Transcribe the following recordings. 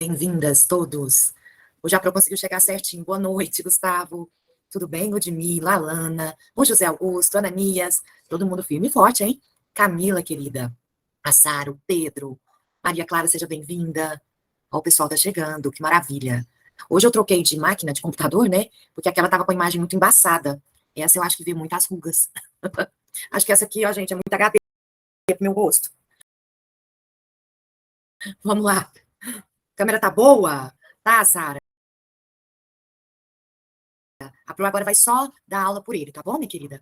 Bem-vindas todos. O Japro conseguiu chegar certinho. Boa noite, Gustavo. Tudo bem? Ludmila, Alana, o José Augusto, Ananias, todo mundo firme e forte, hein? Camila, querida, a Sara, o Pedro, Maria Clara, seja bem-vinda. Ó, o pessoal tá chegando, que maravilha. Hoje eu troquei de máquina, de computador, né? Porque aquela tava com a imagem muito embaçada. Essa eu acho que vê muitas rugas. Acho que essa aqui, ó, gente, é muito HD pro meu gosto. Vamos lá. A câmera tá boa? Tá, Sara? A Pro agora vai só dar aula por ele, tá bom, minha querida?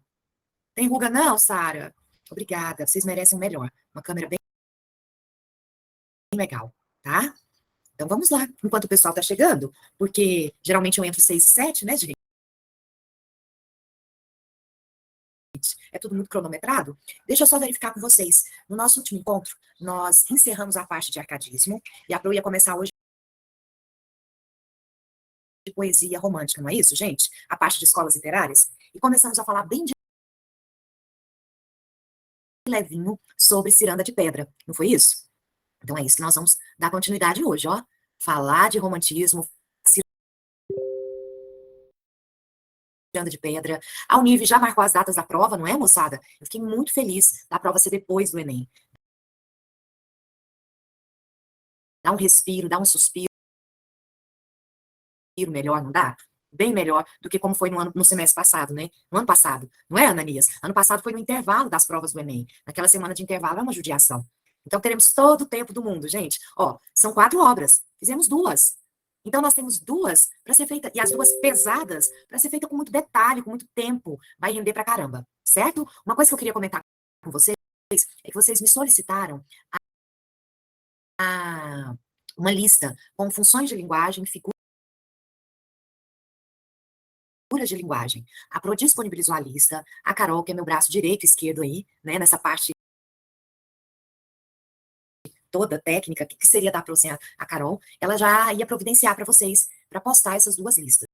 Tem ruga não, Sara? Obrigada, vocês merecem o melhor. Uma câmera bem legal, tá? Então vamos lá, enquanto o pessoal tá chegando, porque geralmente eu entro 6 e 7, né, gente? É tudo muito cronometrado. Deixa eu só verificar com vocês. No nosso último encontro, nós encerramos a parte de arcadismo e a Pro ia começar hoje de poesia romântica, não é isso, gente? A parte de escolas literárias. E começamos a falar bem de levinho sobre Ciranda de Pedra, não foi isso? Então é isso que nós vamos dar continuidade hoje, ó. Falar de romantismo, Ciranda de Pedra. A Unive já marcou as datas da prova, não é, moçada? Eu fiquei muito feliz da prova ser depois do Enem. Dá um respiro, dá um suspiro melhor, não dá? Bem melhor do que como foi no semestre passado, né? No ano passado, não é, Ananias? Ano passado foi no intervalo das provas do Enem. Naquela semana de intervalo é uma judiação. Então teremos todo o tempo do mundo, gente. Ó, são 4 obras, fizemos 2. Então nós temos 2 para ser feita, e as 2 pesadas, para ser feita com muito detalhe, com muito tempo. Vai render pra caramba, certo? Uma coisa que eu queria comentar com vocês é que vocês me solicitaram uma lista com funções de linguagem, figuras de linguagem. A Pro disponibilizou a lista, a Carol, que é meu braço direito e esquerdo aí, né, nessa parte toda técnica, que seria da Pro sem a Carol, ela já ia providenciar para vocês, para postar essas 2 listas.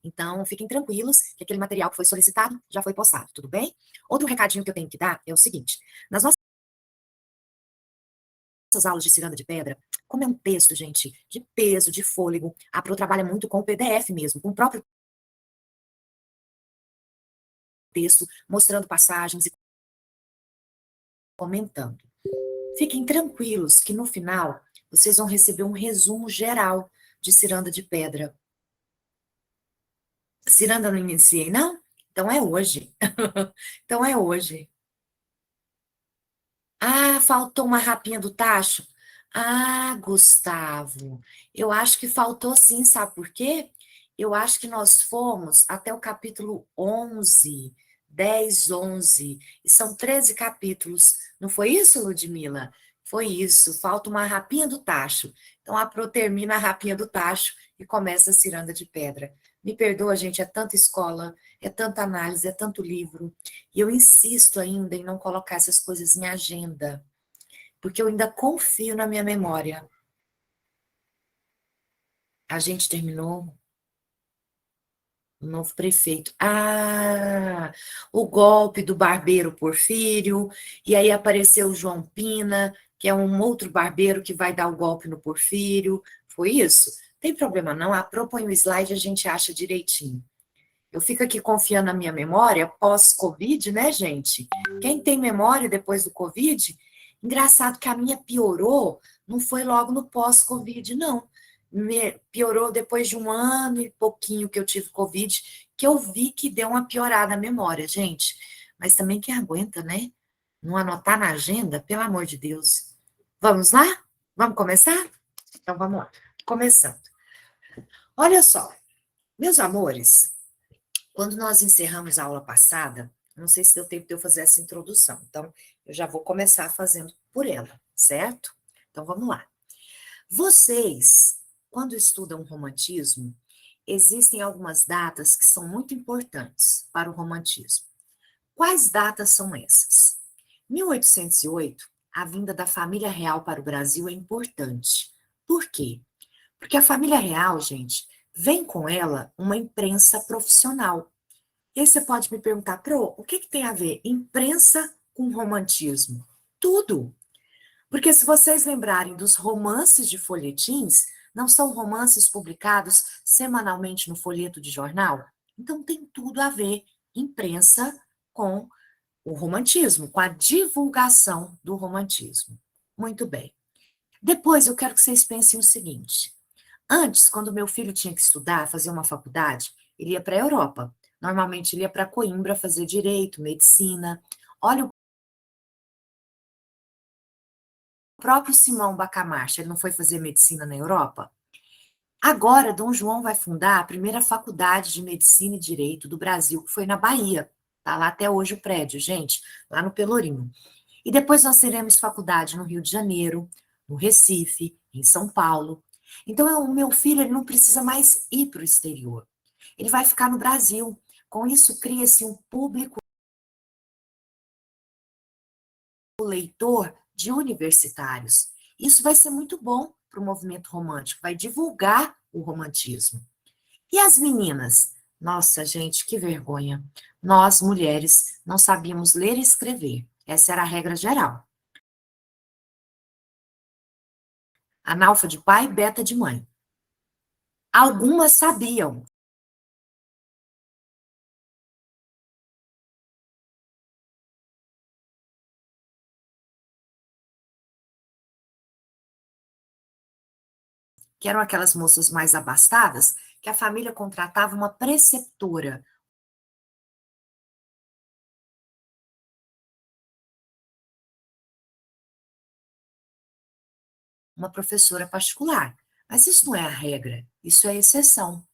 Então, fiquem tranquilos que aquele material que foi solicitado já foi postado, tudo bem? Outro recadinho que eu tenho que dar é o seguinte: nas nossas aulas de Ciranda de Pedra, como é um texto, gente, de peso, de fôlego, a Pro trabalha muito com o PDF mesmo, com o próprio texto, mostrando passagens e comentando. Fiquem tranquilos que no final vocês vão receber um resumo geral de Ciranda de Pedra. Ciranda não iniciei, não? Então é hoje. Então é hoje. Ah, faltou uma rapinha do tacho? Ah, Gustavo, eu acho que faltou sim, sabe por quê? Eu acho que nós fomos até o capítulo 11, 10, 11, e são 13 capítulos. Não foi isso, Ludmila? Foi isso, falta uma rapinha do tacho. Então a Pro termina a rapinha do tacho e começa a Ciranda de Pedra. Me perdoa, gente, é tanta escola, é tanta análise, é tanto livro. E eu insisto ainda em não colocar essas coisas em agenda, porque eu ainda confio na minha memória. A gente terminou o novo prefeito. Ah, o golpe do barbeiro Porfírio, e aí apareceu o João Pina, que é um outro barbeiro que vai dar o golpe no Porfírio. Foi isso? Tem problema não, propõe o slide, a gente acha direitinho. Eu fico aqui confiando na minha memória pós-Covid, né, gente? Quem tem memória depois do Covid? Engraçado que a minha piorou, não foi logo no pós-Covid, não. Piorou depois de um ano e pouquinho que eu tive Covid, que eu vi que deu uma piorada a memória, gente. Mas também quem aguenta, né? Não anotar na agenda, pelo amor de Deus. Vamos lá? Vamos começar? Então vamos lá. Começando. Olha só, meus amores. Quando nós encerramos a aula passada, não sei se deu tempo de eu fazer essa introdução, então eu já vou começar fazendo por ela, certo? Então vamos lá. Vocês, quando estudam romantismo, existem algumas datas que são muito importantes para o romantismo. Quais datas são essas? 1808, a vinda da família real para o Brasil é importante. Por quê? Porque a família real, gente, vem com ela uma imprensa profissional. E aí você pode me perguntar, Pro, o que tem a ver imprensa com romantismo? Tudo. Porque se vocês lembrarem dos romances de folhetins, não são romances publicados semanalmente no folheto de jornal? Então tem tudo a ver, imprensa, com o romantismo, com a divulgação do romantismo. Muito bem. Depois eu quero que vocês pensem o seguinte: antes, quando meu filho tinha que estudar, fazer uma faculdade, ele ia para a Europa. Normalmente ele ia para Coimbra fazer direito, medicina. Olha, o próprio Simão Bacamarte, ele não foi fazer medicina na Europa? Agora, Dom João vai fundar a primeira faculdade de medicina e direito do Brasil, que foi na Bahia. Está lá até hoje o prédio, gente, lá no Pelourinho. E depois nós teremos faculdade no Rio de Janeiro, no Recife, em São Paulo. Então, o meu filho ele não precisa mais ir para o exterior. Ele vai ficar no Brasil. Com isso, cria-se um público leitor de universitários. Isso vai ser muito bom para o movimento romântico, vai divulgar o romantismo. E as meninas? Nossa, gente, que vergonha. Nós, mulheres, não sabíamos ler e escrever. Essa era a regra geral. Analfa de pai, beta de mãe. Algumas sabiam. Que eram aquelas moças mais abastadas, que a família contratava uma preceptora, uma professora particular. Mas isso não é a regra, isso é a exceção.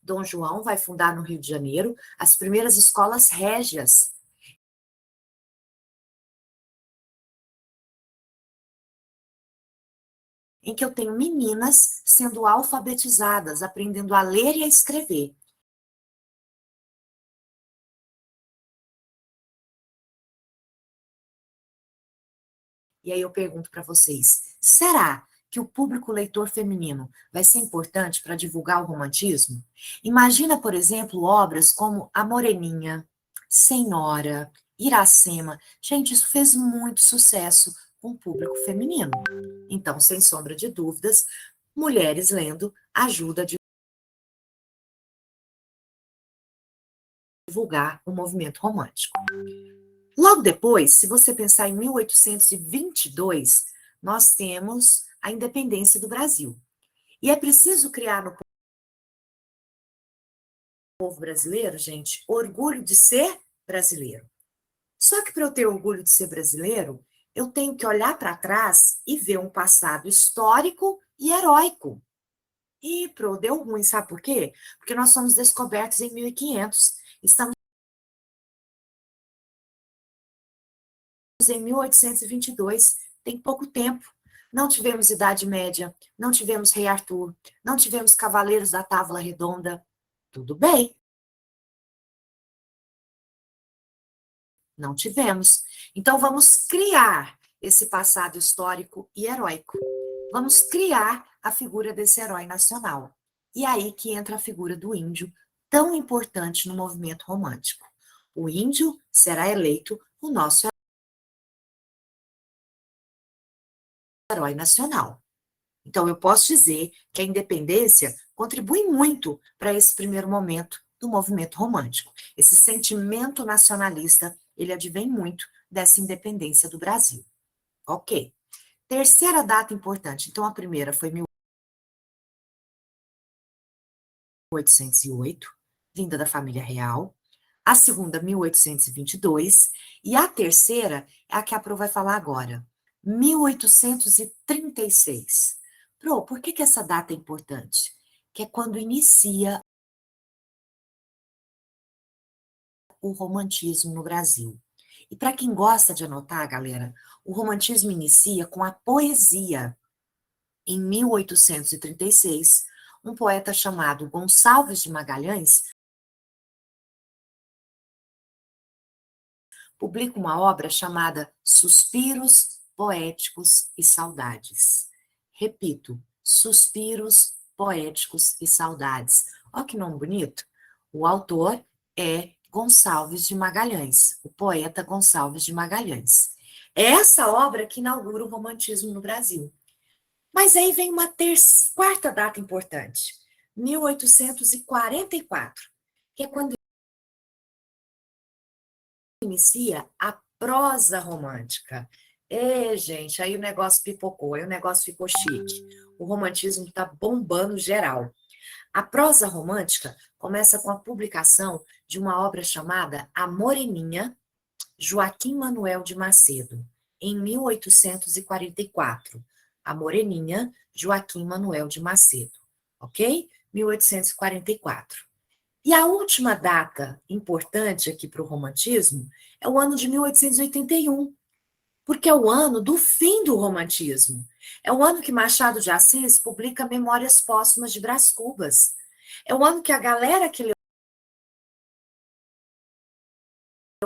Dom João vai fundar no Rio de Janeiro as primeiras escolas régias, em que eu tenho meninas sendo alfabetizadas, aprendendo a ler e a escrever. E aí eu pergunto para vocês, será que o público leitor feminino vai ser importante para divulgar o romantismo? Imagina, por exemplo, obras como A Moreninha, Senhora, Iracema. Gente, isso fez muito sucesso com o público feminino. Então, sem sombra de dúvidas, mulheres lendo ajuda a divulgar o movimento romântico. Logo depois, se você pensar em 1822, nós temos a independência do Brasil. E é preciso criar no povo brasileiro, gente, orgulho de ser brasileiro. Só que para eu ter orgulho de ser brasileiro, eu tenho que olhar para trás e ver um passado histórico e heróico. E deu ruim, sabe por quê? Porque nós fomos descobertos em 1500. Estamos em 1822, tem pouco tempo. Não tivemos Idade Média, não tivemos Rei Arthur, não tivemos Cavaleiros da Távola Redonda. Tudo bem, não tivemos. Então vamos criar esse passado histórico e heróico. Vamos criar a figura desse herói nacional. E aí que entra a figura do índio, tão importante no movimento romântico. O índio será eleito o nosso herói nacional. Então, eu posso dizer que a independência contribui muito para esse primeiro momento do movimento romântico. Esse sentimento nacionalista, ele advém muito dessa independência do Brasil. Ok. Terceira data importante. Então, a primeira foi 1808, vinda da família real. A segunda, 1822. E a terceira é a que a Pro vai falar agora, 1836. Pro, por que essa data é importante? Que é quando inicia o romantismo no Brasil. E para quem gosta de anotar, galera, o romantismo inicia com a poesia. Em 1836, um poeta chamado Gonçalves de Magalhães publica uma obra chamada Suspiros Poéticos e Saudades. Repito, Suspiros Poéticos e Saudades. Olha que nome bonito. O autor é Gonçalves de Magalhães, o poeta Gonçalves de Magalhães. É essa obra que inaugura o romantismo no Brasil. Mas aí vem uma quarta data importante, 1844, que é quando inicia a prosa romântica. Gente, aí o negócio pipocou, aí o negócio ficou chique. O romantismo está bombando geral. A prosa romântica começa com a publicação de uma obra chamada A Moreninha, Joaquim Manuel de Macedo, em 1844. A Moreninha, Joaquim Manuel de Macedo, ok? 1844. E a última data importante aqui para o romantismo é o ano de 1881, porque é o ano do fim do romantismo. É o ano que Machado de Assis publica Memórias Póstumas de Brás Cubas. É o ano que a galera que leu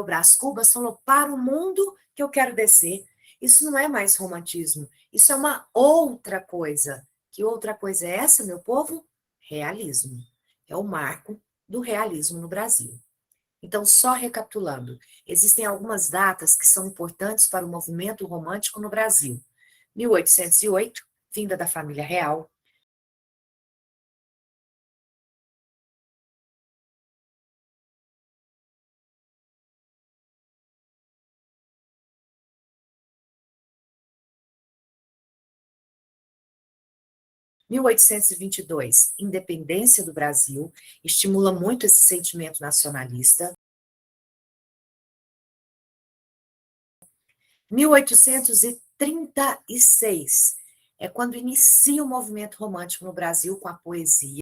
Brás Cubas falou: para o mundo que eu quero descer. Isso não é mais romantismo, isso é uma outra coisa. Que outra coisa é essa, meu povo? Realismo. É o marco do realismo no Brasil. Então, só recapitulando, existem algumas datas que são importantes para o movimento romântico no Brasil. 1808, vinda da família real. 1822, independência do Brasil, estimula muito esse sentimento nacionalista. 1836 é quando inicia o movimento romântico no Brasil com a poesia.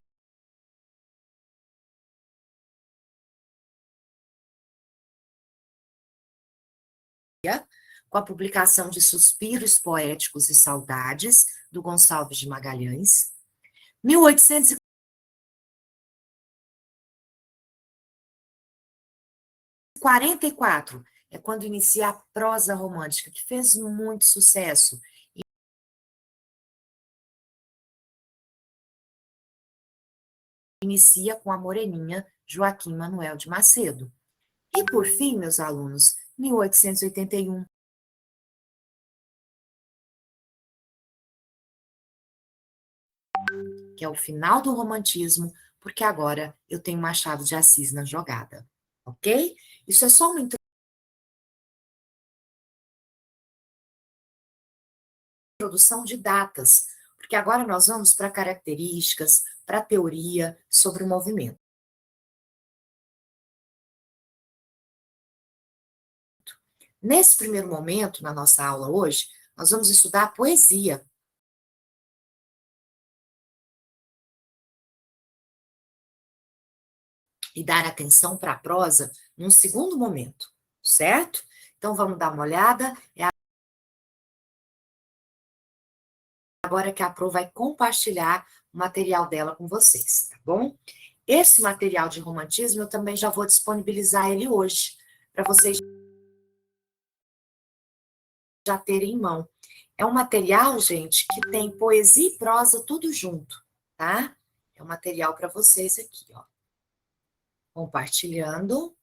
Com a publicação de Suspiros Poéticos e Saudades, do Gonçalves de Magalhães. 1844 é quando inicia a prosa romântica, que fez muito sucesso. Inicia com a Moreninha, Joaquim Manuel de Macedo. E, por fim, meus alunos, 1881. Que é o final do romantismo, porque agora eu tenho Machado de Assis na jogada, ok? Isso é só uma introdução de datas, porque agora nós vamos para características, para teoria sobre o movimento. Nesse primeiro momento, na nossa aula hoje, nós vamos estudar a poesia. E dar atenção para a prosa num segundo momento, certo? Então vamos dar uma olhada. Agora que a Pro vai compartilhar o material dela com vocês, tá bom? Esse material de romantismo eu também já vou disponibilizar ele hoje, para vocês já terem em mão. É um material, gente, que tem poesia e prosa tudo junto, tá? É um material para vocês aqui, ó. Compartilhando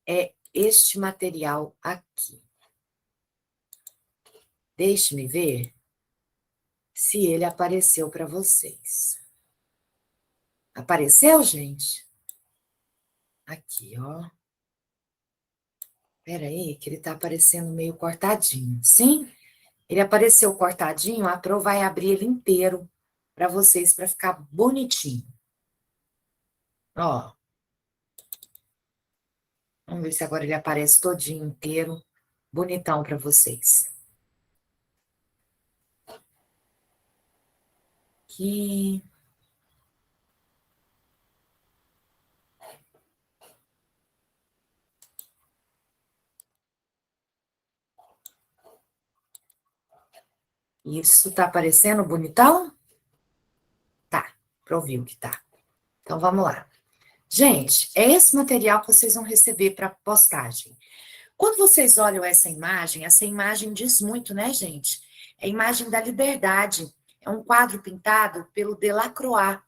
é este material aqui. Deixe-me ver se ele apareceu para vocês. Apareceu, gente? Aqui, ó. Espera aí, que ele está aparecendo meio cortadinho. Sim? Ele apareceu cortadinho, a Pro vai abrir ele inteiro para vocês, para ficar bonitinho. Ó. Vamos ver se agora ele aparece todinho inteiro, bonitão para vocês. Aqui. Isso tá aparecendo bonitão? Tá, proviu que tá. Então vamos lá. Gente, é esse material que vocês vão receber para postagem. Quando vocês olham essa imagem diz muito, né, gente? É a imagem da liberdade. É um quadro pintado pelo Delacroix.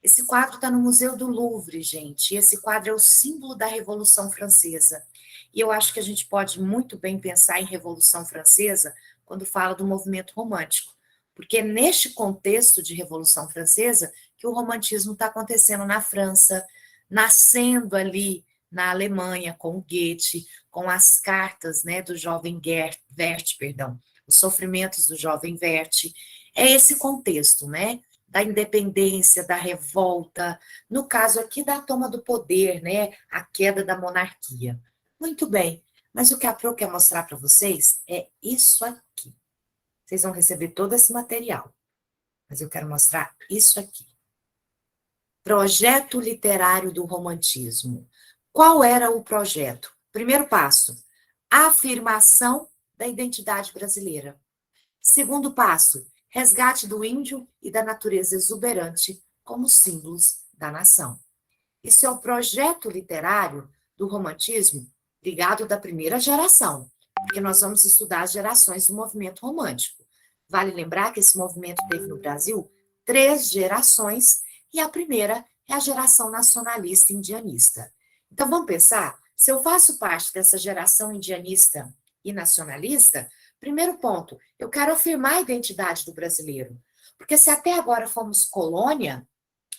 Esse quadro está no Museu do Louvre, gente. E esse quadro é o símbolo da Revolução Francesa. E eu acho que a gente pode muito bem pensar em Revolução Francesa quando fala do movimento romântico. Porque é neste contexto de Revolução Francesa que o romantismo está acontecendo na França, nascendo ali na Alemanha, com o Goethe, com as cartas, né, do jovem Werther, perdão, os sofrimentos do jovem Werther. É esse contexto, né? Da independência, da revolta, no caso aqui da toma do poder, né? A queda da monarquia. Muito bem, mas o que a Pro quer mostrar para vocês é isso aqui. Vocês vão receber todo esse material, mas eu quero mostrar isso aqui. Projeto literário do romantismo. Qual era o projeto? Primeiro passo, afirmação da identidade brasileira. Segundo passo, resgate do índio e da natureza exuberante como símbolos da nação. Isso é o projeto literário do romantismo ligado da primeira geração, porque nós vamos estudar as gerações do movimento romântico. Vale lembrar que esse movimento teve no Brasil 3 gerações e a primeira é a geração nacionalista indianista. Então vamos pensar, se eu faço parte dessa geração indianista e nacionalista, primeiro ponto, eu quero afirmar a identidade do brasileiro. Porque se até agora fomos colônia,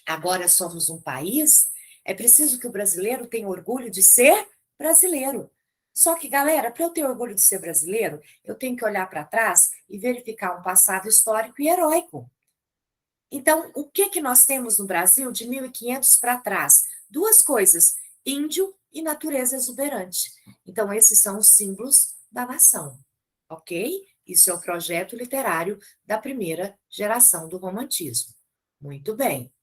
agora somos um país, é preciso que o brasileiro tenha orgulho de ser brasileiro. Só que, galera, para eu ter orgulho de ser brasileiro, eu tenho que olhar para trás e verificar um passado histórico e heróico. Então, o que que nós temos no Brasil de 1500 para trás? 2 coisas: índio e natureza exuberante. Então, esses são os símbolos da nação, ok? Isso é o projeto literário da primeira geração do romantismo. Muito bem.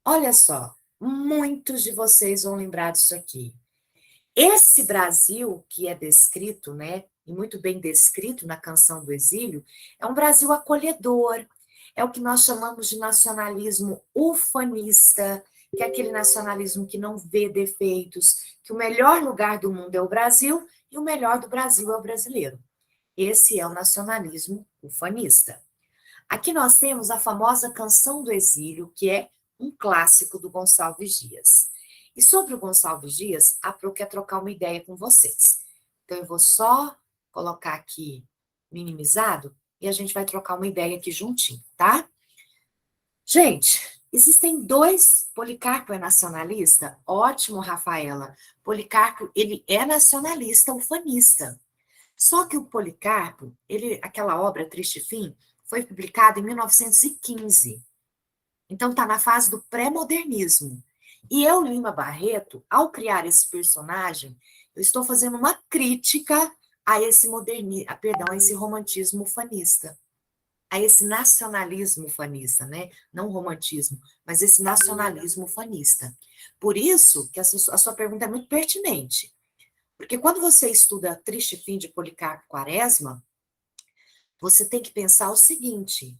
Olha só, muitos de vocês vão lembrar disso aqui. Esse Brasil que é descrito, né, e muito bem descrito na Canção do Exílio, é um Brasil acolhedor, é o que nós chamamos de nacionalismo ufanista, que é aquele nacionalismo que não vê defeitos, que o melhor lugar do mundo é o Brasil e o melhor do Brasil é o brasileiro. Esse é o nacionalismo ufanista. Aqui nós temos a famosa Canção do Exílio, que é um clássico do Gonçalves Dias. E sobre o Gonçalves Dias, a Pro quer trocar uma ideia com vocês. Então, eu vou só colocar aqui minimizado e a gente vai trocar uma ideia aqui juntinho, tá? Gente, existem 2. Policarpo é nacionalista? Ótimo, Rafaela. Policarpo, ele é nacionalista ufanista. Só que o Policarpo, aquela obra Triste Fim, foi publicada em 1915. Então está na fase do pré-modernismo. E eu, Lima Barreto, ao criar esse personagem, eu estou fazendo uma crítica a esse a esse romantismo ufanista, a esse nacionalismo ufanista, né? Não romantismo, mas esse nacionalismo ufanista. Por isso que a sua pergunta é muito pertinente. Porque quando você estuda Triste Fim de Policarpo Quaresma, você tem que pensar o seguinte: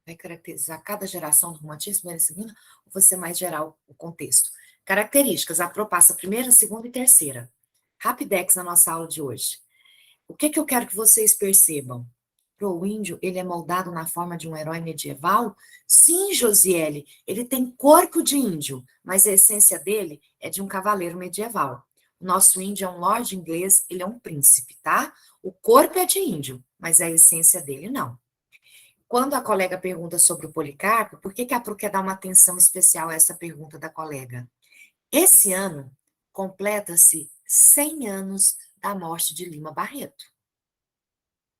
vai caracterizar cada geração do romantismo, primeira e segunda, ou vai ser mais geral o contexto? Características, a Pro passa primeira, segunda e terceira. Rapidex na nossa aula de hoje. O que eu quero que vocês percebam? O índio, ele é moldado na forma de um herói medieval? Sim, Josiele, ele tem corpo de índio, mas a essência dele é de um cavaleiro medieval. O nosso índio é um lord inglês, ele é um príncipe, tá? O corpo é de índio, mas a essência dele não. Quando a colega pergunta sobre o Policarpo, por que a Pro quer dar uma atenção especial a essa pergunta da colega? Esse ano completa-se 100 anos da morte de Lima Barreto.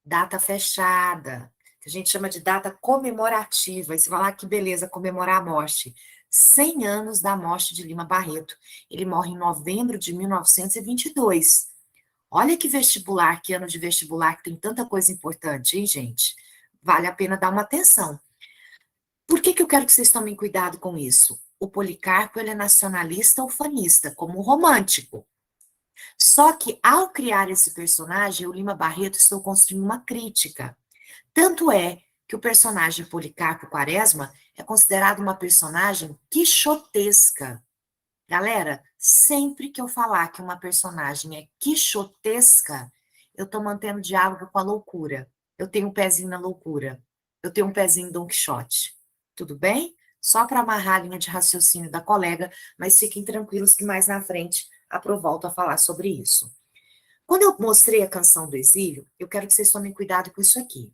Data fechada, que a gente chama de data comemorativa. E você fala, que beleza, comemorar a morte. 100 anos da morte de Lima Barreto. Ele morre em novembro de 1922. Olha que vestibular, que ano de vestibular, que tem tanta coisa importante, hein, gente? Vale a pena dar uma atenção. Por que eu quero que vocês tomem cuidado com isso? O Policarpo, ele é nacionalista ufanista, como romântico. Só que, ao criar esse personagem, o Lima Barreto estou construindo uma crítica. Tanto é que o personagem Policarpo Quaresma é considerado uma personagem quixotesca. Galera, sempre que eu falar que uma personagem é quixotesca, eu estou mantendo diálogo com a loucura. Eu tenho um pezinho na loucura. Eu tenho um pezinho em Don Quixote. Tudo bem? Só para amarrar a linha de raciocínio da colega, mas fiquem tranquilos que mais na frente eu volto a falar sobre isso. Quando eu mostrei a Canção do Exílio, eu quero que vocês tomem cuidado com isso aqui.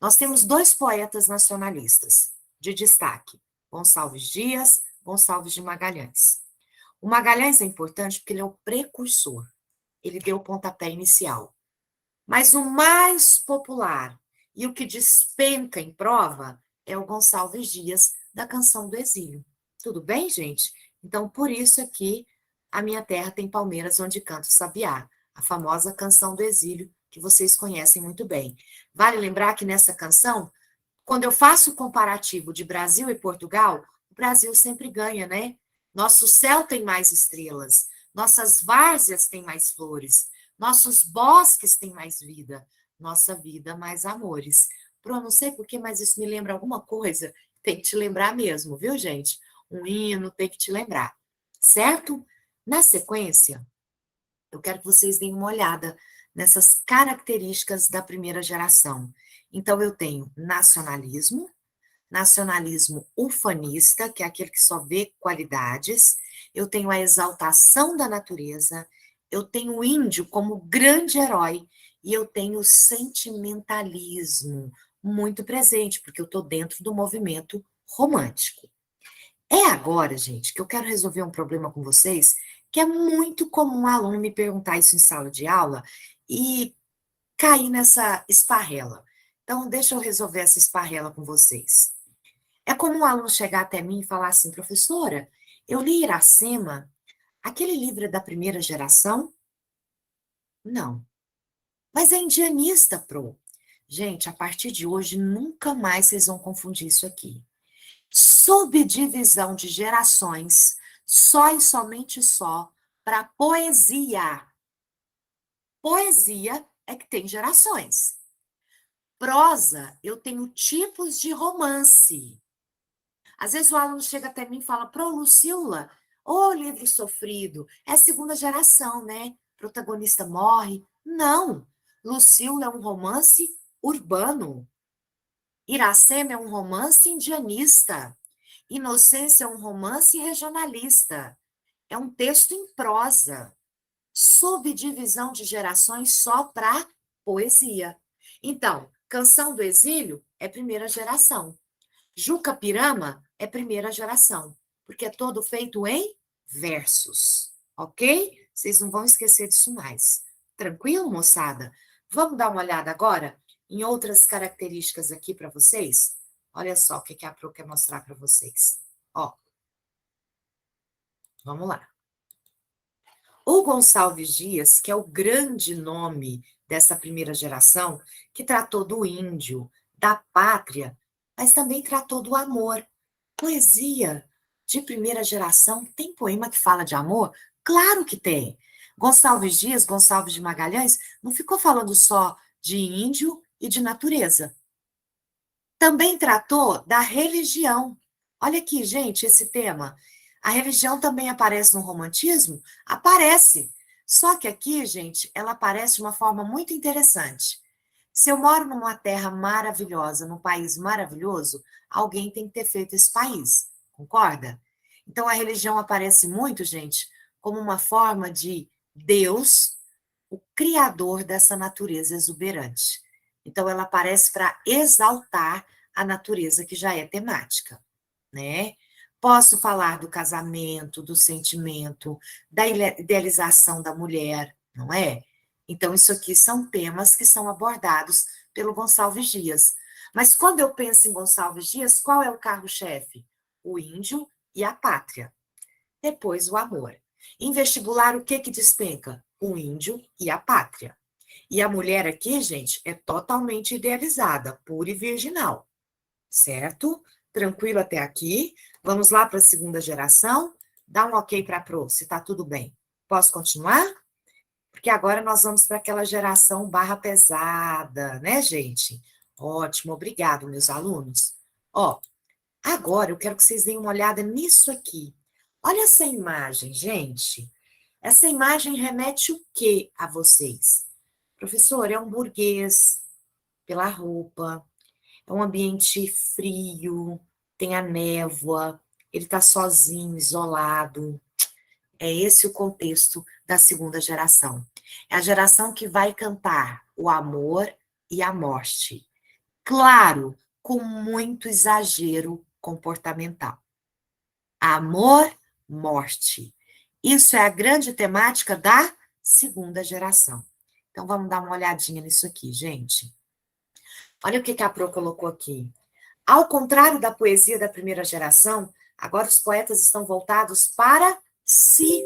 Nós temos dois poetas nacionalistas de destaque, Gonçalves Dias, Gonçalves de Magalhães. O Magalhães é importante porque ele é o precursor, ele deu o pontapé inicial. Mas o mais popular e o que despenca em prova é o Gonçalves Dias, da Canção do Exílio. Tudo bem, gente? Então, por isso aqui, a minha terra tem palmeiras onde canta o sabiá, a famosa Canção do Exílio, que vocês conhecem muito bem. Vale lembrar que nessa canção, quando eu faço o comparativo de Brasil e Portugal, o Brasil sempre ganha, né? Nosso céu tem mais estrelas, nossas várzeas têm mais flores, nossos bosques têm mais vida, nossa vida mais amores. Pro, não sei porquê, mas isso me lembra alguma coisa. Tem que te lembrar mesmo, viu, gente? Um hino tem que te lembrar, certo? Na sequência, eu quero que vocês deem uma olhada nessas características da primeira geração. Então, eu tenho nacionalismo, nacionalismo ufanista, que é aquele que só vê qualidades, eu tenho a exaltação da natureza, eu tenho o índio como grande herói, e eu tenho o sentimentalismo muito presente, porque eu estou dentro do movimento romântico. É agora, gente, que eu quero resolver um problema com vocês, que é muito comum um aluno me perguntar isso em sala de aula e cair nessa esparrela. Então, deixa eu resolver essa esparrela com vocês. É comum um aluno chegar até mim e falar assim, professora, eu li Iracema, aquele livro é da primeira geração? Não. Mas é indianista, pro. Gente, a partir de hoje, nunca mais vocês vão confundir isso aqui. Subdivisão de gerações, só e somente só, para poesia. Poesia é que tem gerações. Prosa, eu tenho tipos de romance. Às vezes o aluno chega até mim e fala, pro Lucila, ô livro sofrido, é a segunda geração, né? Protagonista morre. Não, Lucila é um romance urbano. Iracema é um romance indianista. Inocência é um romance regionalista. É um texto em prosa. Subdivisão de gerações só para poesia. Então, Canção do Exílio é primeira geração. Juca Pirama é primeira geração, porque é todo feito em versos, ok? Vocês não vão esquecer disso mais. Tranquilo, moçada? Vamos dar uma olhada agora em outras características aqui para vocês? Olha só o que a Pro quer mostrar para vocês. Ó, vamos lá. O Gonçalves Dias, que é o grande nome dessa primeira geração, que tratou do índio, da pátria, mas também tratou do amor. Poesia de primeira geração, tem poema que fala de amor? Claro que tem. Gonçalves Dias, Gonçalves de Magalhães, não ficou falando só de índio e de natureza. Também tratou da religião. Olha aqui, gente, esse tema. A religião também aparece no romantismo? Aparece. Só que aqui, gente, ela aparece de uma forma muito interessante. Se eu moro numa terra maravilhosa, num país maravilhoso, alguém tem que ter feito esse país, concorda? Então a religião aparece muito, gente, como uma forma de Deus, o criador dessa natureza exuberante. Então ela aparece para exaltar a natureza que já é temática, né? Posso falar do casamento, do sentimento, da idealização da mulher, não é? Então, isso aqui são temas que são abordados pelo Gonçalves Dias. Mas quando eu penso em Gonçalves Dias, qual é o carro-chefe? O índio e a pátria. Depois, o amor. Em vestibular, o que despenca? O índio e a pátria. E a mulher aqui, gente, é totalmente idealizada, pura e virginal, certo? Tranquilo até aqui. Vamos lá para a segunda geração. Dá um ok para a Pro, se está tudo bem. Posso continuar? Porque agora nós vamos para aquela geração barra pesada, né, gente? Ótimo, obrigado, meus alunos. Ó, agora eu quero que vocês deem uma olhada nisso aqui. Olha essa imagem, gente. Essa imagem remete o quê a vocês? Professor, é um burguês, pela roupa, é um ambiente frio, tem a névoa, ele está sozinho, isolado. É esse o contexto da segunda geração. É a geração que vai cantar o amor e a morte. Claro, com muito exagero comportamental. Amor, morte. Isso é a grande temática da segunda geração. Então, vamos dar uma olhadinha nisso aqui, gente. Olha o que a Pro colocou aqui. Ao contrário da poesia da primeira geração, agora os poetas estão voltados para si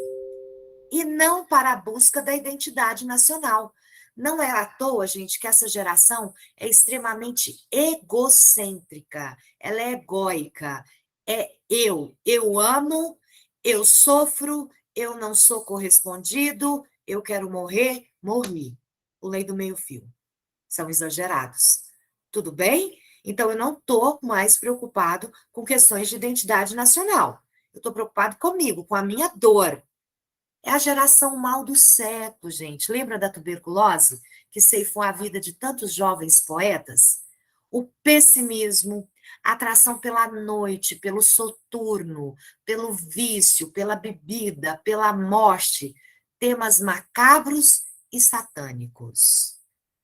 e não para a busca da identidade nacional. Não é à toa, gente, que essa geração é extremamente egocêntrica, ela é egóica. É eu amo, eu sofro, eu não sou correspondido, eu quero morrer, morri. O lei do meio-fio. São exagerados. Tudo bem? Então, eu não estou mais preocupado com questões de identidade nacional. Eu estou preocupado comigo, com a minha dor. É a geração mal do século, gente. Lembra da tuberculose, que ceifou a vida de tantos jovens poetas? O pessimismo, a atração pela noite, pelo soturno, pelo vício, pela bebida, pela morte, temas macabros e satânicos.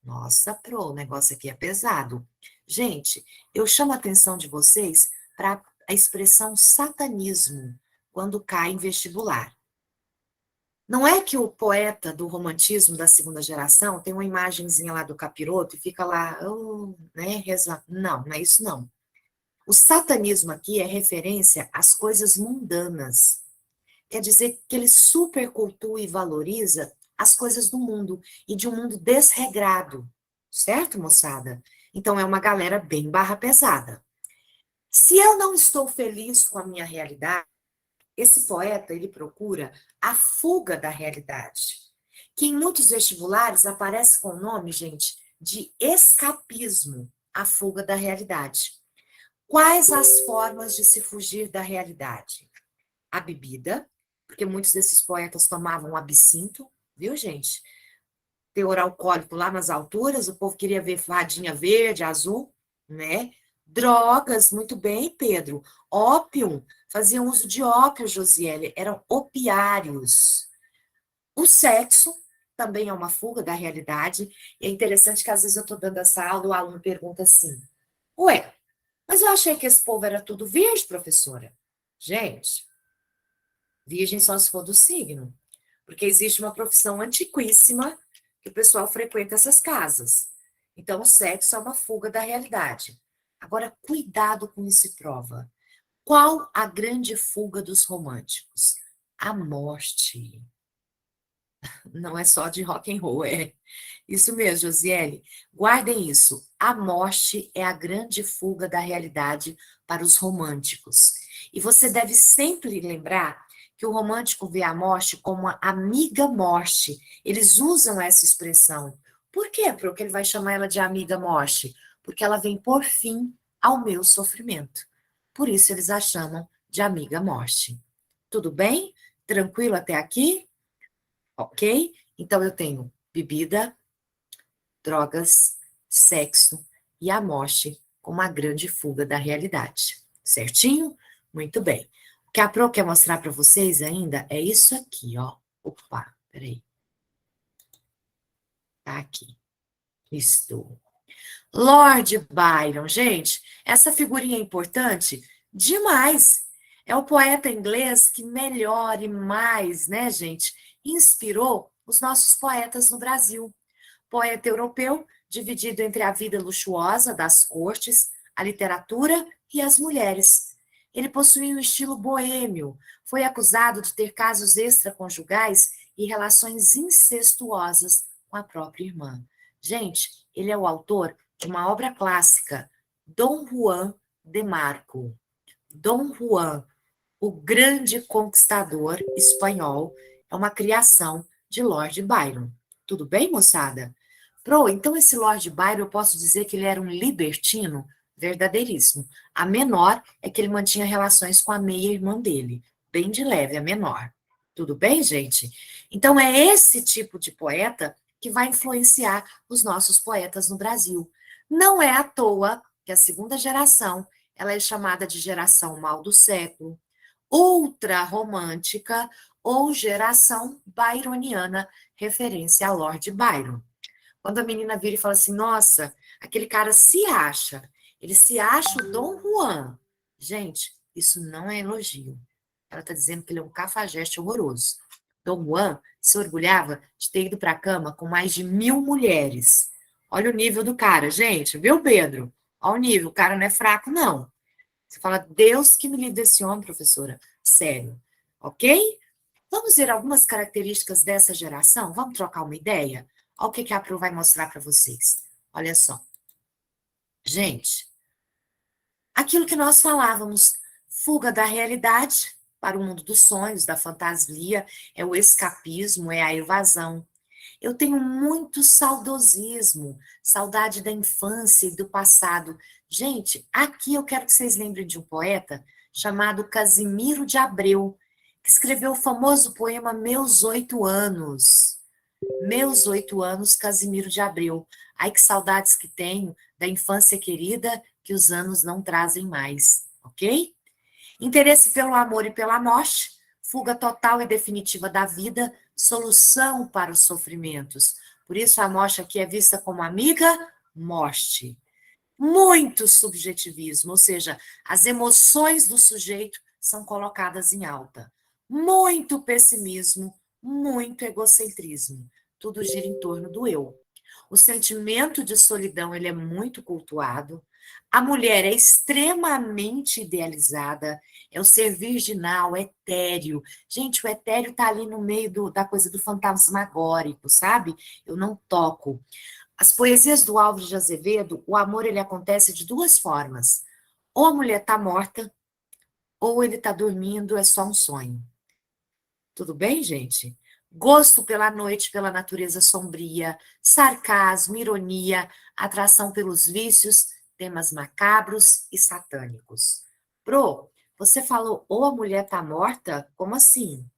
Nossa, Pro, o negócio aqui é pesado. Gente, eu chamo a atenção de vocês para a expressão satanismo, quando cai em vestibular. Não é que o poeta do romantismo da segunda geração tem uma imagenzinha lá do capiroto e fica lá, né, rezando. Não, não é isso não. O satanismo aqui é referência às coisas mundanas. Quer dizer que ele supercultua e valoriza as coisas do mundo e de um mundo desregrado. Certo, moçada? Então é uma galera bem barra pesada. Se eu não estou feliz com a minha realidade, esse poeta, ele procura a fuga da realidade, que em muitos vestibulares aparece com o nome, gente, de escapismo, a fuga da realidade. Quais as formas de se fugir da realidade? A bebida, porque muitos desses poetas tomavam absinto, viu, gente? Teor alcoólico lá nas alturas, o povo queria ver fadinha verde, azul, né? Drogas, muito bem, Pedro. Ópio, faziam uso de ópio, Josiele, eram opiários. O sexo também é uma fuga da realidade. E é interessante que às vezes eu estou dando essa aula, o aluno pergunta assim: ué, mas eu achei que esse povo era tudo virgem, professora. Gente, virgem só se for do signo. Porque existe uma profissão antiquíssima que o pessoal frequenta essas casas. Então, o sexo é uma fuga da realidade. Agora, cuidado com isso, prova. Qual a grande fuga dos românticos? A morte. Não é só de rock and roll, é. Isso mesmo, Josiele. Guardem isso. A morte é a grande fuga da realidade para os românticos. E você deve sempre lembrar que o romântico vê a morte como uma amiga morte. Eles usam essa expressão. Por quê? Porque ele vai chamar ela de amiga morte? Porque ela vem por fim ao meu sofrimento. Por isso eles a chamam de amiga morte. Tudo bem? Tranquilo até aqui? Ok? Então eu tenho bebida, drogas, sexo e a morte como uma grande fuga da realidade. Certinho? Muito bem. O que a Pro quer mostrar para vocês ainda é isso aqui, ó. Opa, peraí. Tá aqui. Estou. Lord Byron, gente, essa figurinha é importante demais. É o poeta inglês que melhor e mais, né, gente, inspirou os nossos poetas no Brasil. Poeta europeu, dividido entre a vida luxuosa das cortes, a literatura e as mulheres. Ele possuía um estilo boêmio, foi acusado de ter casos extraconjugais e relações incestuosas com a própria irmã. Gente, ele é o autor de uma obra clássica, Dom Juan de Marco. Dom Juan, o grande conquistador espanhol, é uma criação de Lord Byron. Tudo bem, moçada? Pro, então esse Lord Byron, eu posso dizer que ele era um libertino verdadeiríssimo. A menor é que ele mantinha relações com a meia-irmã dele, bem de leve, a menor. Tudo bem, gente? Então é esse tipo de poeta que vai influenciar os nossos poetas no Brasil. Não é à toa que a segunda geração ela é chamada de geração mal do século, ultra romântica ou geração byroniana, referência a Lord Byron. Quando a menina vira e fala assim, nossa, aquele cara se acha, ele se acha o Dom Juan. Gente, isso não é elogio. Ela está dizendo que ele é um cafajeste horroroso. Dom Juan se orgulhava de ter ido para a cama com mais de 1.000 mulheres. Olha o nível do cara, gente, viu, Pedro? Olha o nível, o cara não é fraco, não. Você fala, Deus que me livre desse homem, professora. Sério, ok? Vamos ver algumas características dessa geração? Vamos trocar uma ideia? Olha o que a Pro vai mostrar para vocês. Olha só. Gente, aquilo que nós falávamos, fuga da realidade para o mundo dos sonhos, da fantasia, é o escapismo, é a evasão. Eu tenho muito saudosismo, saudade da infância e do passado. Gente, aqui eu quero que vocês lembrem de um poeta chamado Casimiro de Abreu, que escreveu o famoso poema Meus 8 Anos. Meus 8 anos, Casimiro de Abreu. Ai, que saudades que tenho da infância querida que os anos não trazem mais, ok? Interesse pelo amor e pela morte, fuga total e definitiva da vida, solução para os sofrimentos. Por isso, a morte aqui é vista como amiga, morte. Muito subjetivismo, ou seja, as emoções do sujeito são colocadas em alta. Muito pessimismo, muito egocentrismo. Tudo gira em torno do eu. O sentimento de solidão ele é muito cultuado. A mulher é extremamente idealizada, é o ser virginal, etéreo. Gente, o etéreo está ali no meio da coisa do fantasmagórico, sabe? Eu não toco. As poesias do Álvares de Azevedo, o amor ele acontece de duas formas. Ou a mulher está morta, ou ele está dormindo, é só um sonho. Tudo bem, gente? Gosto pela noite, pela natureza sombria, sarcasmo, ironia, atração pelos vícios, temas macabros e satânicos. Pro, você falou ou a mulher está morta? Como assim?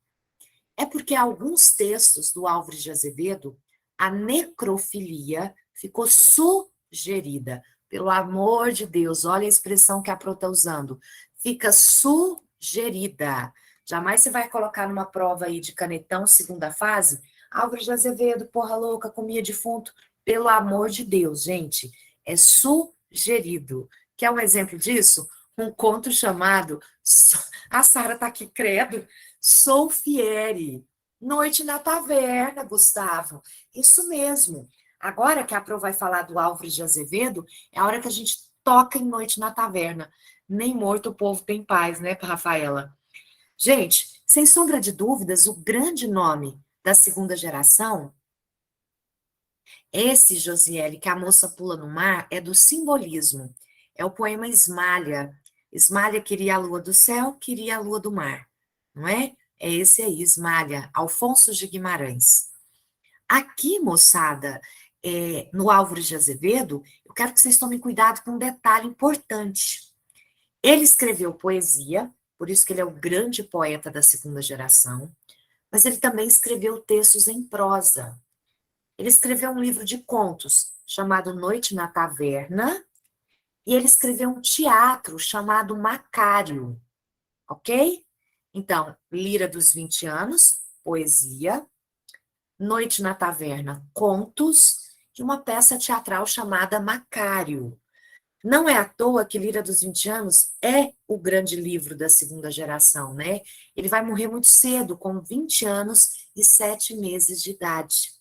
É porque alguns textos do Álvares de Azevedo, a necrofilia ficou sugerida. Pelo amor de Deus, olha a expressão que a Pro está usando. Fica sugerida. Jamais você vai colocar numa prova aí de canetão, segunda fase, Álvares de Azevedo, porra louca, comia defunto. Pelo amor de Deus, gente, é sugerido. Quer um exemplo disso? Um conto chamado... A Sara está aqui, credo. Sou Fieri. Noite na taverna, Gustavo. Isso mesmo. Agora que a Pro vai falar do Álvares de Azevedo, é a hora que a gente toca em Noite na Taverna. Nem morto o povo tem paz, né, Rafaela? Gente, sem sombra de dúvidas, o grande nome da segunda geração, esse, Josiele, que a moça pula no mar, é do simbolismo. É o poema Esmalha. Esmalha queria a lua do céu, queria a lua do mar. Não é? É esse aí, Esmalha, Alfonso de Guimarães. Aqui, moçada, no Álvares de Azevedo, eu quero que vocês tomem cuidado com um detalhe importante. Ele escreveu poesia, por isso que ele é o grande poeta da segunda geração, mas ele também escreveu textos em prosa. Ele escreveu um livro de contos chamado Noite na Taverna, e ele escreveu um teatro chamado Macário, ok? Então, Lira dos 20 anos, poesia, Noite na Taverna, contos, e uma peça teatral chamada Macário. Não é à toa que Lira dos 20 anos é o grande livro da segunda geração, né? Ele vai morrer muito cedo, com 20 anos e 7 meses de idade.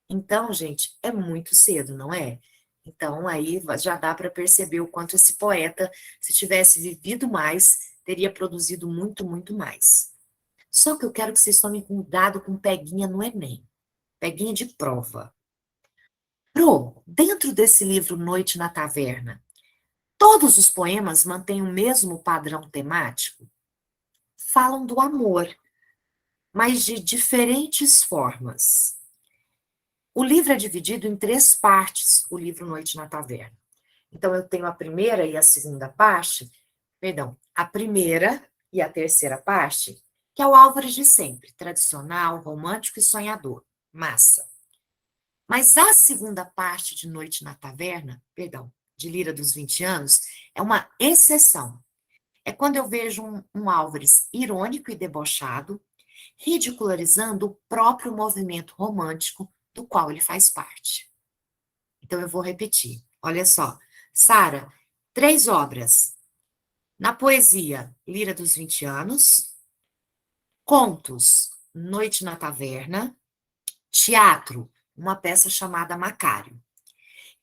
Então, gente, é muito cedo, não é? Então, aí já dá para perceber o quanto esse poeta, se tivesse vivido mais, teria produzido muito, muito mais. Só que eu quero que vocês tomem cuidado com peguinha no Enem. Peguinha de prova. Pro, dentro desse livro Noite na Taverna, todos os poemas mantêm o mesmo padrão temático? Falam do amor, mas de diferentes formas. O livro é dividido em 3 partes, o livro Noite na Taverna. Então, eu tenho a primeira e a segunda parte, perdão, a primeira e a terceira parte, que é o Álvares de sempre, tradicional, romântico e sonhador. Massa. Mas a segunda parte de Noite na Taverna, perdão, de Lira dos 20 anos, é uma exceção. É quando eu vejo um Álvares irônico e debochado, ridicularizando o próprio movimento romântico do qual ele faz parte. Então, eu vou repetir. Olha só. Sara, 3 obras. Na poesia, Lira dos 20 anos. Contos, Noite na Taverna. Teatro, uma peça chamada Macário.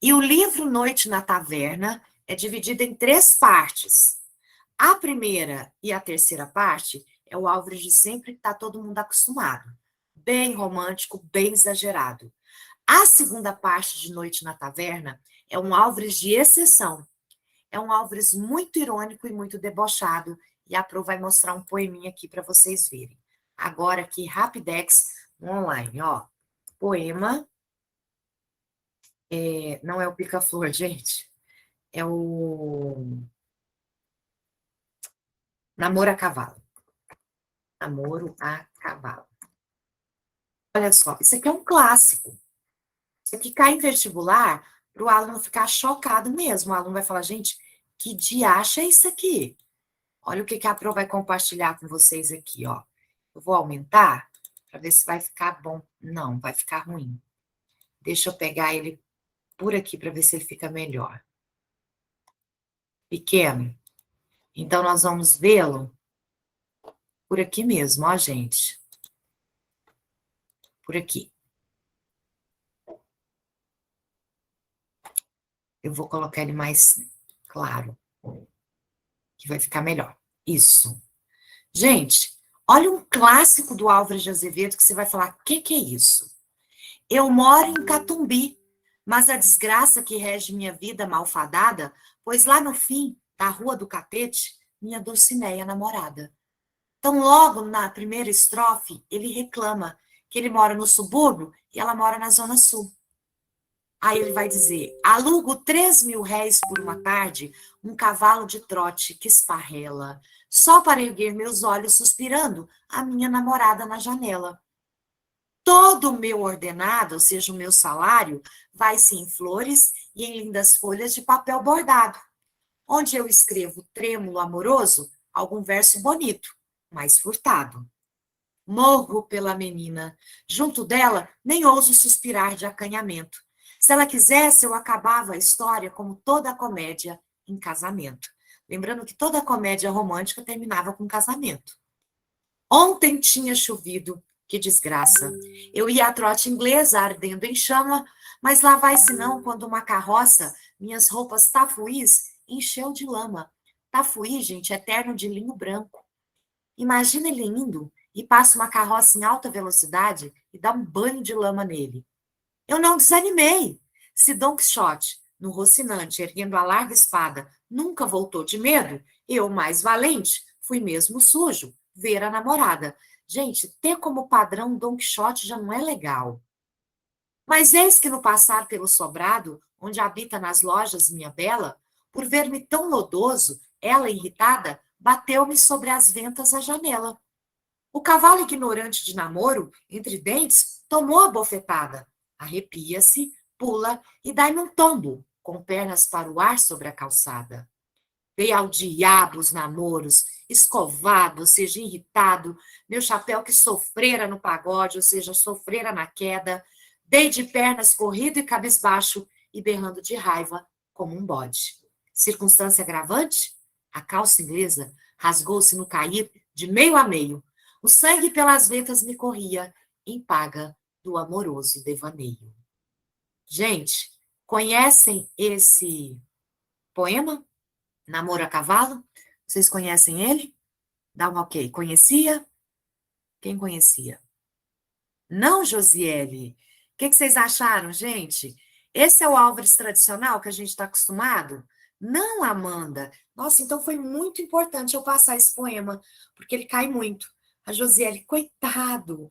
E o livro Noite na Taverna é dividido em 3 partes. A primeira e a terceira parte é o Álvares de sempre, que está todo mundo acostumado. Bem romântico, bem exagerado. A segunda parte de Noite na Taverna é um Álvares de exceção. É um Álvares muito irônico e muito debochado. E a Pro vai mostrar um poeminha aqui para vocês verem. Agora aqui, Rapidex, online, ó. Poema. Não é o Pica-Flor, gente. É o Namoro a Cavalo. Namoro a Cavalo. Olha só, isso aqui é um clássico. Isso aqui cai em vestibular para o aluno ficar chocado mesmo. O aluno vai falar, gente, que diacho é isso aqui? Olha o que a Pro vai compartilhar com vocês aqui, ó. Eu vou aumentar para ver se vai ficar bom. Não, vai ficar ruim. Deixa eu pegar ele por aqui para ver se ele fica melhor. Pequeno. Então, nós vamos vê-lo por aqui mesmo, ó, gente. Por aqui. Eu vou colocar ele mais claro, que vai ficar melhor. Isso. Gente, olha um clássico do Álvares de Azevedo que você vai falar, o que é isso? Eu moro em Catumbi, mas a desgraça que rege minha vida malfadada, pois lá no fim da Rua do Catete, minha Dulcineia namorada. Então, logo na primeira estrofe, ele reclama que ele mora no subúrbio e ela mora na Zona Sul. Aí ele vai dizer, alugo 3.000 réis por uma tarde, um cavalo de trote que esparrela, só para erguer meus olhos suspirando a minha namorada na janela. Todo o meu ordenado, ou seja, o meu salário, vai-se em flores e em lindas folhas de papel bordado, onde eu escrevo trêmulo amoroso, algum verso bonito, mas furtado. Morro pela menina. Junto dela, nem ouso suspirar de acanhamento. Se ela quisesse, eu acabava a história, como toda a comédia, em casamento. Lembrando que toda a comédia romântica terminava com casamento. Ontem tinha chovido, que desgraça. Eu ia a trote inglesa, ardendo em chama, mas lá vai-se não, quando uma carroça, minhas roupas tafuís, encheu de lama. Tafuí, gente, é terno de linho branco. Imagina ele indo e passa uma carroça em alta velocidade e dá um banho de lama nele. Eu não desanimei. Se Don Quixote, no Rocinante, erguendo a larga espada, nunca voltou de medo, eu, mais valente, fui mesmo sujo, ver a namorada. Gente, ter como padrão Don Quixote já não é legal. Mas eis que no passar pelo sobrado, onde habita nas lojas minha bela, por ver-me tão lodoso, ela, irritada, bateu-me sobre as ventas a janela. O cavalo ignorante de namoro, entre dentes, tomou a bofetada. Arrepia-se, pula e dá-me um tombo, com pernas para o ar sobre a calçada. Dei ao diabo os namoros, escovado, ou seja, irritado, meu chapéu que sofrera no pagode, ou seja, sofrera na queda, dei de pernas corrido e cabisbaixo e berrando de raiva como um bode. Circunstância agravante? A calça inglesa rasgou-se no cair de meio a meio. O sangue pelas ventas me corria, em paga do amoroso devaneio. Gente, conhecem esse poema? Namoro a Cavalo? Vocês conhecem ele? Dá um ok. Conhecia? Quem conhecia? Não, Josiele. O que vocês acharam, gente? Esse é o Álvares tradicional que a gente está acostumado? Não, Amanda. Nossa, então foi muito importante eu passar esse poema, porque ele cai muito. A Josiele, coitado.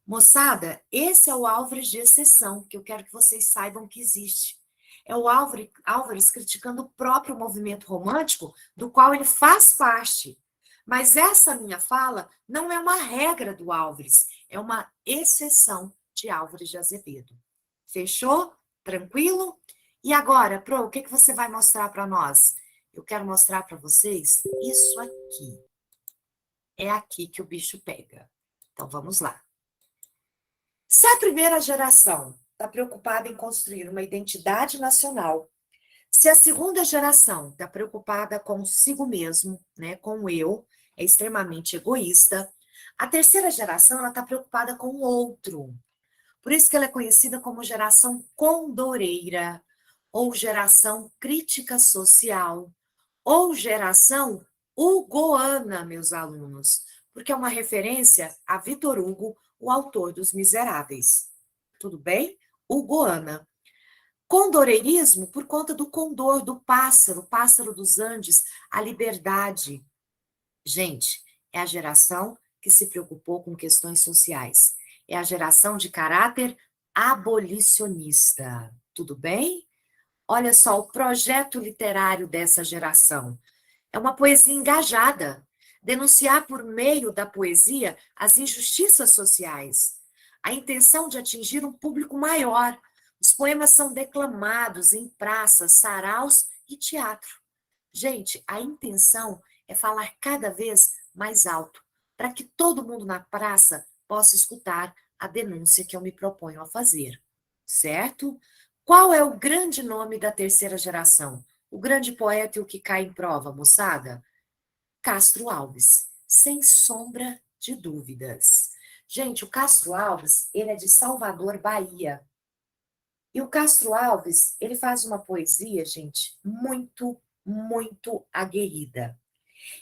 Moçada, esse é o Álvares de exceção, que eu quero que vocês saibam que existe. É o Álvares criticando o próprio movimento romântico, do qual ele faz parte. Mas essa minha fala não é uma regra do Álvares, é uma exceção de Álvares de Azevedo. Fechou? Tranquilo? E agora, Pro, o que você vai mostrar para nós? Eu quero mostrar para vocês isso aqui. É aqui que o bicho pega. Então, vamos lá. Se a primeira geração está preocupada em construir uma identidade nacional, se a segunda geração está preocupada consigo mesmo, né, com o eu, é extremamente egoísta, a terceira geração ela está preocupada com o outro. Por isso que ela é conhecida como geração condoreira, ou geração crítica social, ou geração hugoana, meus alunos, porque é uma referência a Vitor Hugo, o autor dos Miseráveis. Tudo bem? Hugoana. Condoreirismo por conta do condor, do pássaro, pássaro dos Andes, a liberdade. Gente, é a geração que se preocupou com questões sociais. É a geração de caráter abolicionista. Tudo bem? Olha só o projeto literário dessa geração. É uma poesia engajada. Denunciar por meio da poesia as injustiças sociais. A intenção de atingir um público maior. Os poemas são declamados em praças, saraus e teatro. Gente, a intenção é falar cada vez mais alto, para que todo mundo na praça possa escutar a denúncia que eu me proponho a fazer. Certo? Qual é o grande nome da terceira geração? O grande poeta e o que cai em prova, moçada? Castro Alves, sem sombra de dúvidas. Gente, o Castro Alves, ele é de Salvador, Bahia. E o Castro Alves, ele faz uma poesia, gente, muito aguerrida.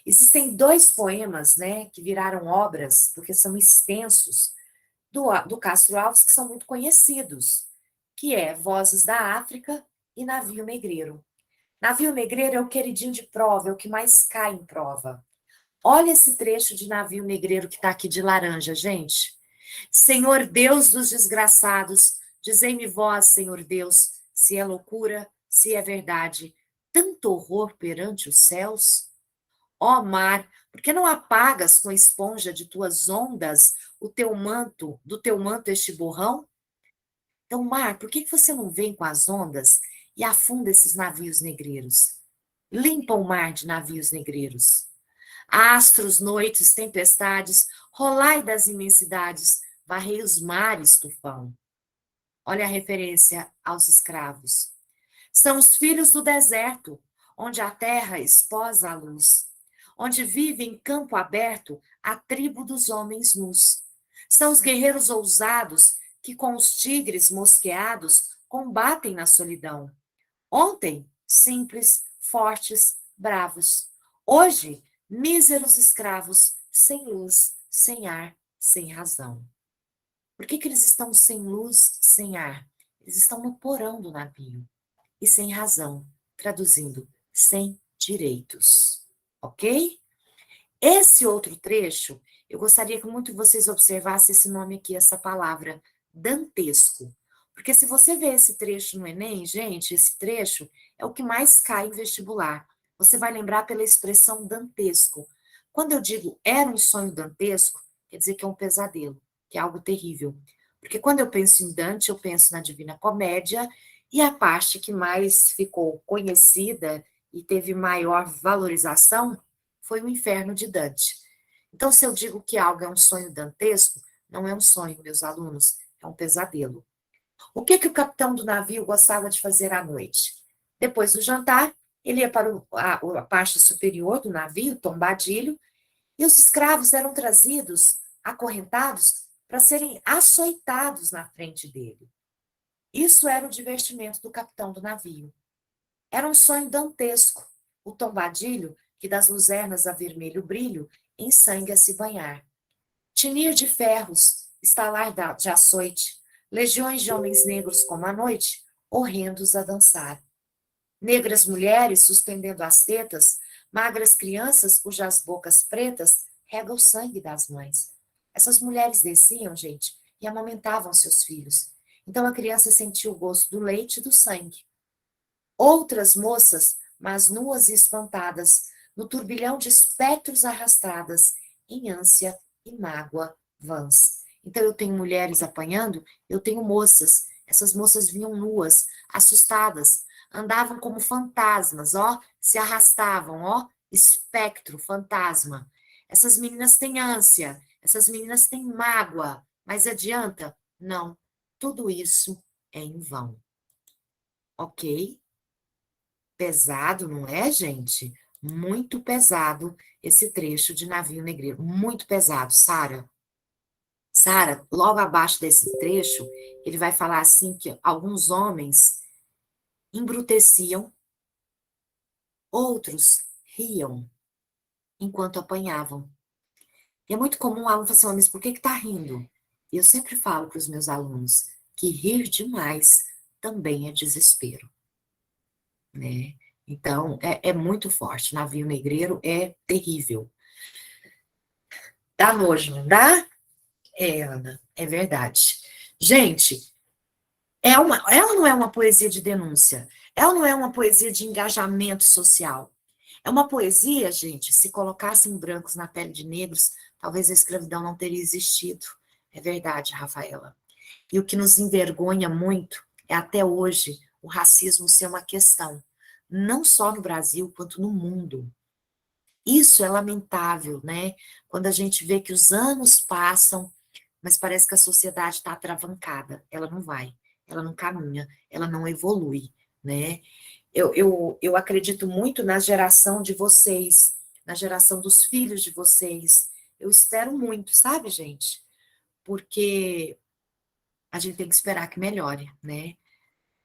Existem dois poemas, né, que viraram obras, porque são extensos, do Castro Alves, que são muito conhecidos, que é Vozes da África e Navio Negreiro. Navio Negreiro é o queridinho de prova, é o que mais cai em prova. Olha esse trecho de Navio Negreiro que está aqui de laranja, gente. Senhor Deus dos desgraçados, dizei-me vós, Senhor Deus, se é loucura, se é verdade, tanto horror perante os céus? Ó mar, por que não apagas com a esponja de tuas ondas o teu manto, do teu manto este borrão? Então, mar, por que você não vem com as ondas e afunda esses navios negreiros? Limpa o mar de navios negreiros. Astros, noites, tempestades, rolai das imensidades, varrei os mares, tufão. Olha a referência aos escravos. São os filhos do deserto, onde a terra esposa a luz, onde vive em campo aberto a tribo dos homens nus. São os guerreiros ousados que com os tigres mosqueados combatem na solidão. Ontem, simples, fortes, bravos. Hoje, míseros escravos, sem luz, sem ar, sem razão. Por que eles estão sem luz, sem ar? Eles estão no porão do navio. E sem razão, traduzindo, sem direitos. Ok? Esse outro trecho, eu gostaria que muito vocês observassem esse nome aqui, essa palavra, dantesco. Porque se você vê esse trecho no Enem, gente, esse trecho é o que mais cai em vestibular. Você vai lembrar pela expressão dantesco. Quando eu digo era um sonho dantesco, quer dizer que é um pesadelo, que é algo terrível. Porque quando eu penso em Dante, eu penso na Divina Comédia, e a parte que mais ficou conhecida e teve maior valorização foi o inferno de Dante. Então, se eu digo que algo é um sonho dantesco, não é um sonho, meus alunos, é um pesadelo. O que o capitão do navio gostava de fazer à noite? Depois do jantar, ele ia para a parte superior do navio, tombadilho, e os escravos eram trazidos, acorrentados, para serem açoitados na frente dele. Isso era o divertimento do capitão do navio. Era um sonho dantesco, o tombadilho, que das luzernas a vermelho brilho, em sangue a se banhar. Tinir de ferros, estalar de açoite, legiões de homens negros como a noite, horrendos a dançar. Negras mulheres suspendendo as tetas, magras crianças cujas bocas pretas regam o sangue das mães. Essas mulheres desciam, gente, e amamentavam seus filhos. Então a criança sentia o gosto do leite e do sangue. Outras moças, mas nuas e espantadas, no turbilhão de espectros arrastradas, em ânsia e mágoa vãs. Então eu tenho mulheres apanhando, eu tenho moças. Essas moças vinham nuas, assustadas, andavam como fantasmas, ó, se arrastavam, ó, espectro, fantasma. Essas meninas têm ânsia, essas meninas têm mágoa, mas adianta? Não. Tudo isso é em vão. Ok? Pesado, não é, gente? Muito pesado esse trecho de Navio Negreiro. Muito pesado, Sara. Sara, logo abaixo desse trecho, ele vai falar assim que alguns homens embruteciam, outros riam enquanto apanhavam. E é muito comum o aluno falar assim, mas por que tá rindo? E eu sempre falo para os meus alunos que rir demais também é desespero, né? Então, é muito forte. Navio Negreiro é terrível. Dá nojo, não dá? É, Ana, é verdade. Gente, ela não é uma poesia de denúncia. Ela não é uma poesia de engajamento social. É uma poesia, gente, se colocassem brancos na pele de negros, talvez a escravidão não teria existido. É verdade, Rafaela. E o que nos envergonha muito é até hoje o racismo ser uma questão, não só no Brasil, quanto no mundo. Isso é lamentável, né? Quando a gente vê que os anos passam, mas parece que a sociedade está atravancada. Ela não vai, ela não caminha, ela não evolui, né? Eu acredito muito na geração de vocês, na geração dos filhos de vocês. Eu espero muito, sabe, gente? Porque a gente tem que esperar que melhore, né?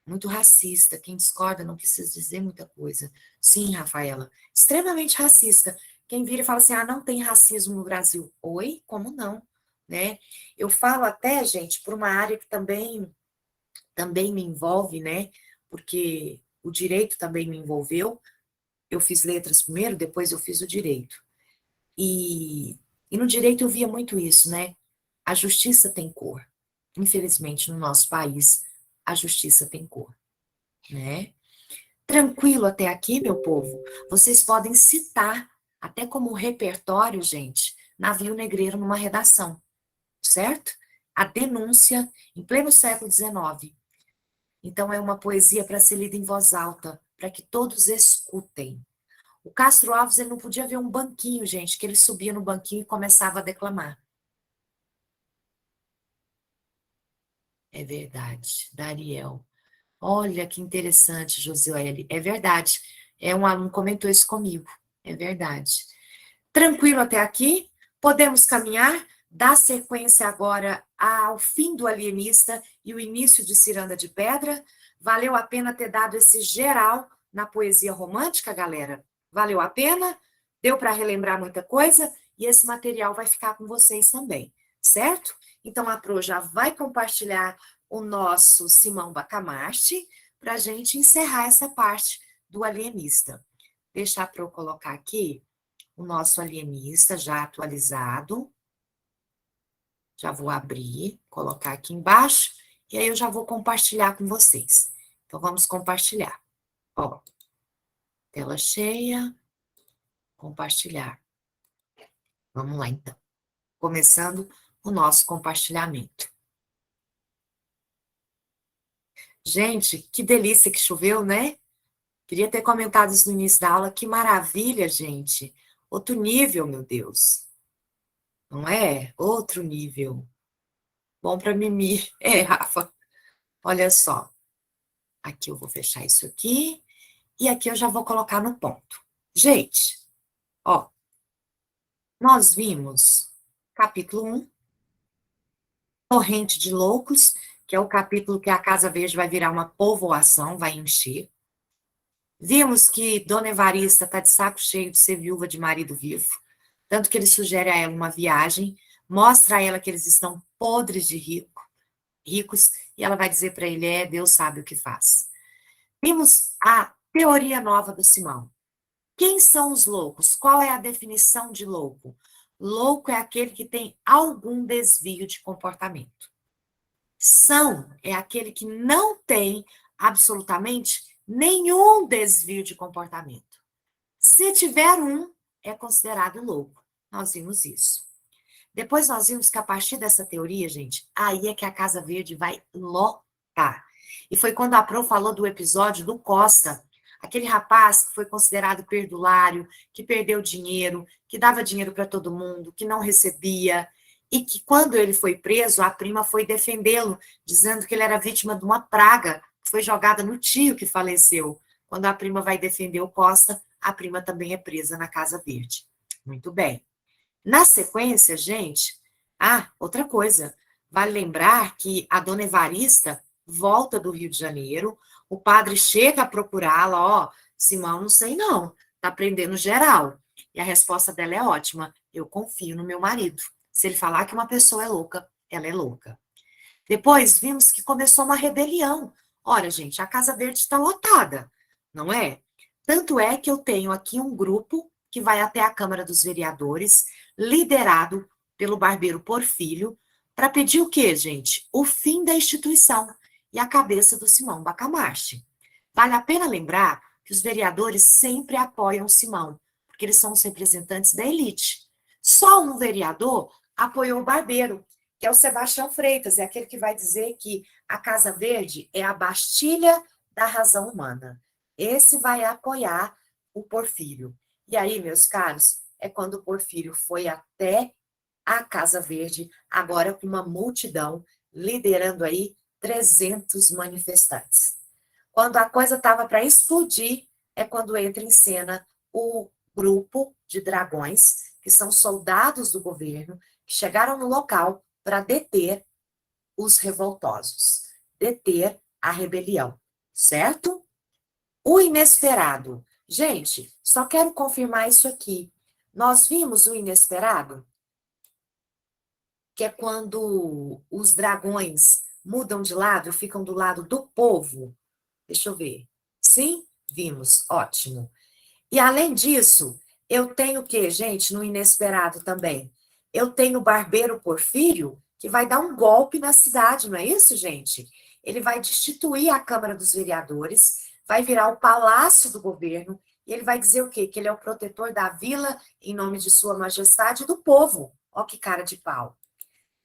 Muito racista. Quem discorda não precisa dizer muita coisa. Sim, Rafaela, extremamente racista. Quem vira e fala assim, ah, não tem racismo no Brasil. Oi? Como não? Né? Eu falo até, gente, por uma área que também me envolve, né? Porque o direito também me envolveu. Eu fiz letras primeiro, depois eu fiz o direito. E no direito eu via muito isso, né? A justiça tem cor. Infelizmente, no nosso país, a justiça tem cor, né? Tranquilo até aqui, meu povo? Vocês podem citar, até como repertório, gente, Navio Negreiro numa redação, certo? A denúncia em pleno século XIX. Então, é uma poesia para ser lida em voz alta, para que todos escutem. O Castro Alves, ele não podia ver um banquinho, gente, que ele subia no banquinho e começava a declamar. É verdade, Dariel. Olha que interessante, Josuele. É verdade. Um aluno comentou isso comigo. É verdade. Tranquilo até aqui? Podemos caminhar? Dar sequência agora ao fim do Alienista e o início de Ciranda de Pedra? Valeu a pena ter dado esse geral na poesia romântica, galera? Valeu a pena? Deu para relembrar muita coisa? E esse material vai ficar com vocês também, certo? Então a Pro já vai compartilhar o nosso Simão Bacamarte para a gente encerrar essa parte do Alienista. Deixa a Pro colocar aqui o nosso alienista já atualizado. Já vou abrir, colocar aqui embaixo, e aí eu já vou compartilhar com vocês. Então, vamos compartilhar. Ó, tela cheia, compartilhar. Vamos lá, então. Começando o nosso compartilhamento. Gente, que delícia que choveu, né? Queria ter comentado isso no início da aula. Que maravilha, gente. Outro nível, meu Deus. Não é? Outro nível. Bom para mimir. É, Rafa. Olha só. Aqui eu vou fechar isso aqui. E aqui eu já vou colocar no ponto. Gente, ó, nós vimos capítulo 1, Torrente de Loucos, que é o capítulo que a Casa Verde vai virar uma povoação, vai encher. Vimos que Dona Evarista está de saco cheio de ser viúva de marido vivo, tanto que ele sugere a ela uma viagem, mostra a ela que eles estão podres de ricos, e ela vai dizer para ele, Deus sabe o que faz. Vimos a teoria nova do Simão. Quem são os loucos? Qual é a definição de louco? Louco é aquele que tem algum desvio de comportamento. São é aquele que não tem absolutamente nenhum desvio de comportamento. Se tiver um, é considerado louco. Nós vimos isso. Depois nós vimos que a partir dessa teoria, gente, aí é que a Casa Verde vai lotar. E foi quando a Pro falou do episódio do Costa, aquele rapaz que foi considerado perdulário, que perdeu dinheiro, que dava dinheiro para todo mundo, que não recebia, e que quando ele foi preso, a prima foi defendê-lo, dizendo que ele era vítima de uma praga que foi jogada no tio que faleceu. Quando a prima vai defender o Costa, a prima também é presa na Casa Verde. Muito bem. Na sequência, gente, outra coisa, vale lembrar que a dona Evarista volta do Rio de Janeiro, o padre chega a procurá-la, ó, Simão, não sei não, tá prendendo geral. E a resposta dela é ótima, eu confio no meu marido. Se ele falar que uma pessoa é louca, ela é louca. Depois vimos que começou uma rebelião. Ora, gente, a Casa Verde está lotada, não é? Tanto é que eu tenho aqui um grupo que vai até a Câmara dos Vereadores, liderado pelo barbeiro Porfírio, para pedir o quê, gente? O fim da instituição e a cabeça do Simão Bacamarte. Vale a pena lembrar que os vereadores sempre apoiam o Simão, porque eles são os representantes da elite. Só um vereador apoiou o barbeiro, que é o Sebastião Freitas, é aquele que vai dizer que a Casa Verde é a Bastilha da razão humana. Esse vai apoiar o Porfírio. E aí, meus caros, é quando o Porfírio foi até a Casa Verde, agora com uma multidão, liderando aí 300 manifestantes. Quando a coisa estava para explodir, é quando entra em cena o grupo de dragões, que são soldados do governo, que chegaram no local para deter os revoltosos, deter a rebelião, certo? O inesperado. Gente, só quero confirmar isso aqui. Nós vimos o inesperado, que é quando os dragões mudam de lado, ficam do lado do povo. Deixa eu ver. Sim? Vimos. Ótimo. E além disso, eu tenho o quê, gente, no inesperado também? Eu tenho o barbeiro Porfírio, que vai dar um golpe na cidade, não é isso, gente? Ele vai destituir a Câmara dos Vereadores, vai virar o palácio do governo, e ele vai dizer o quê? Que ele é o protetor da vila, em nome de Sua Majestade e do povo. Ó, que cara de pau.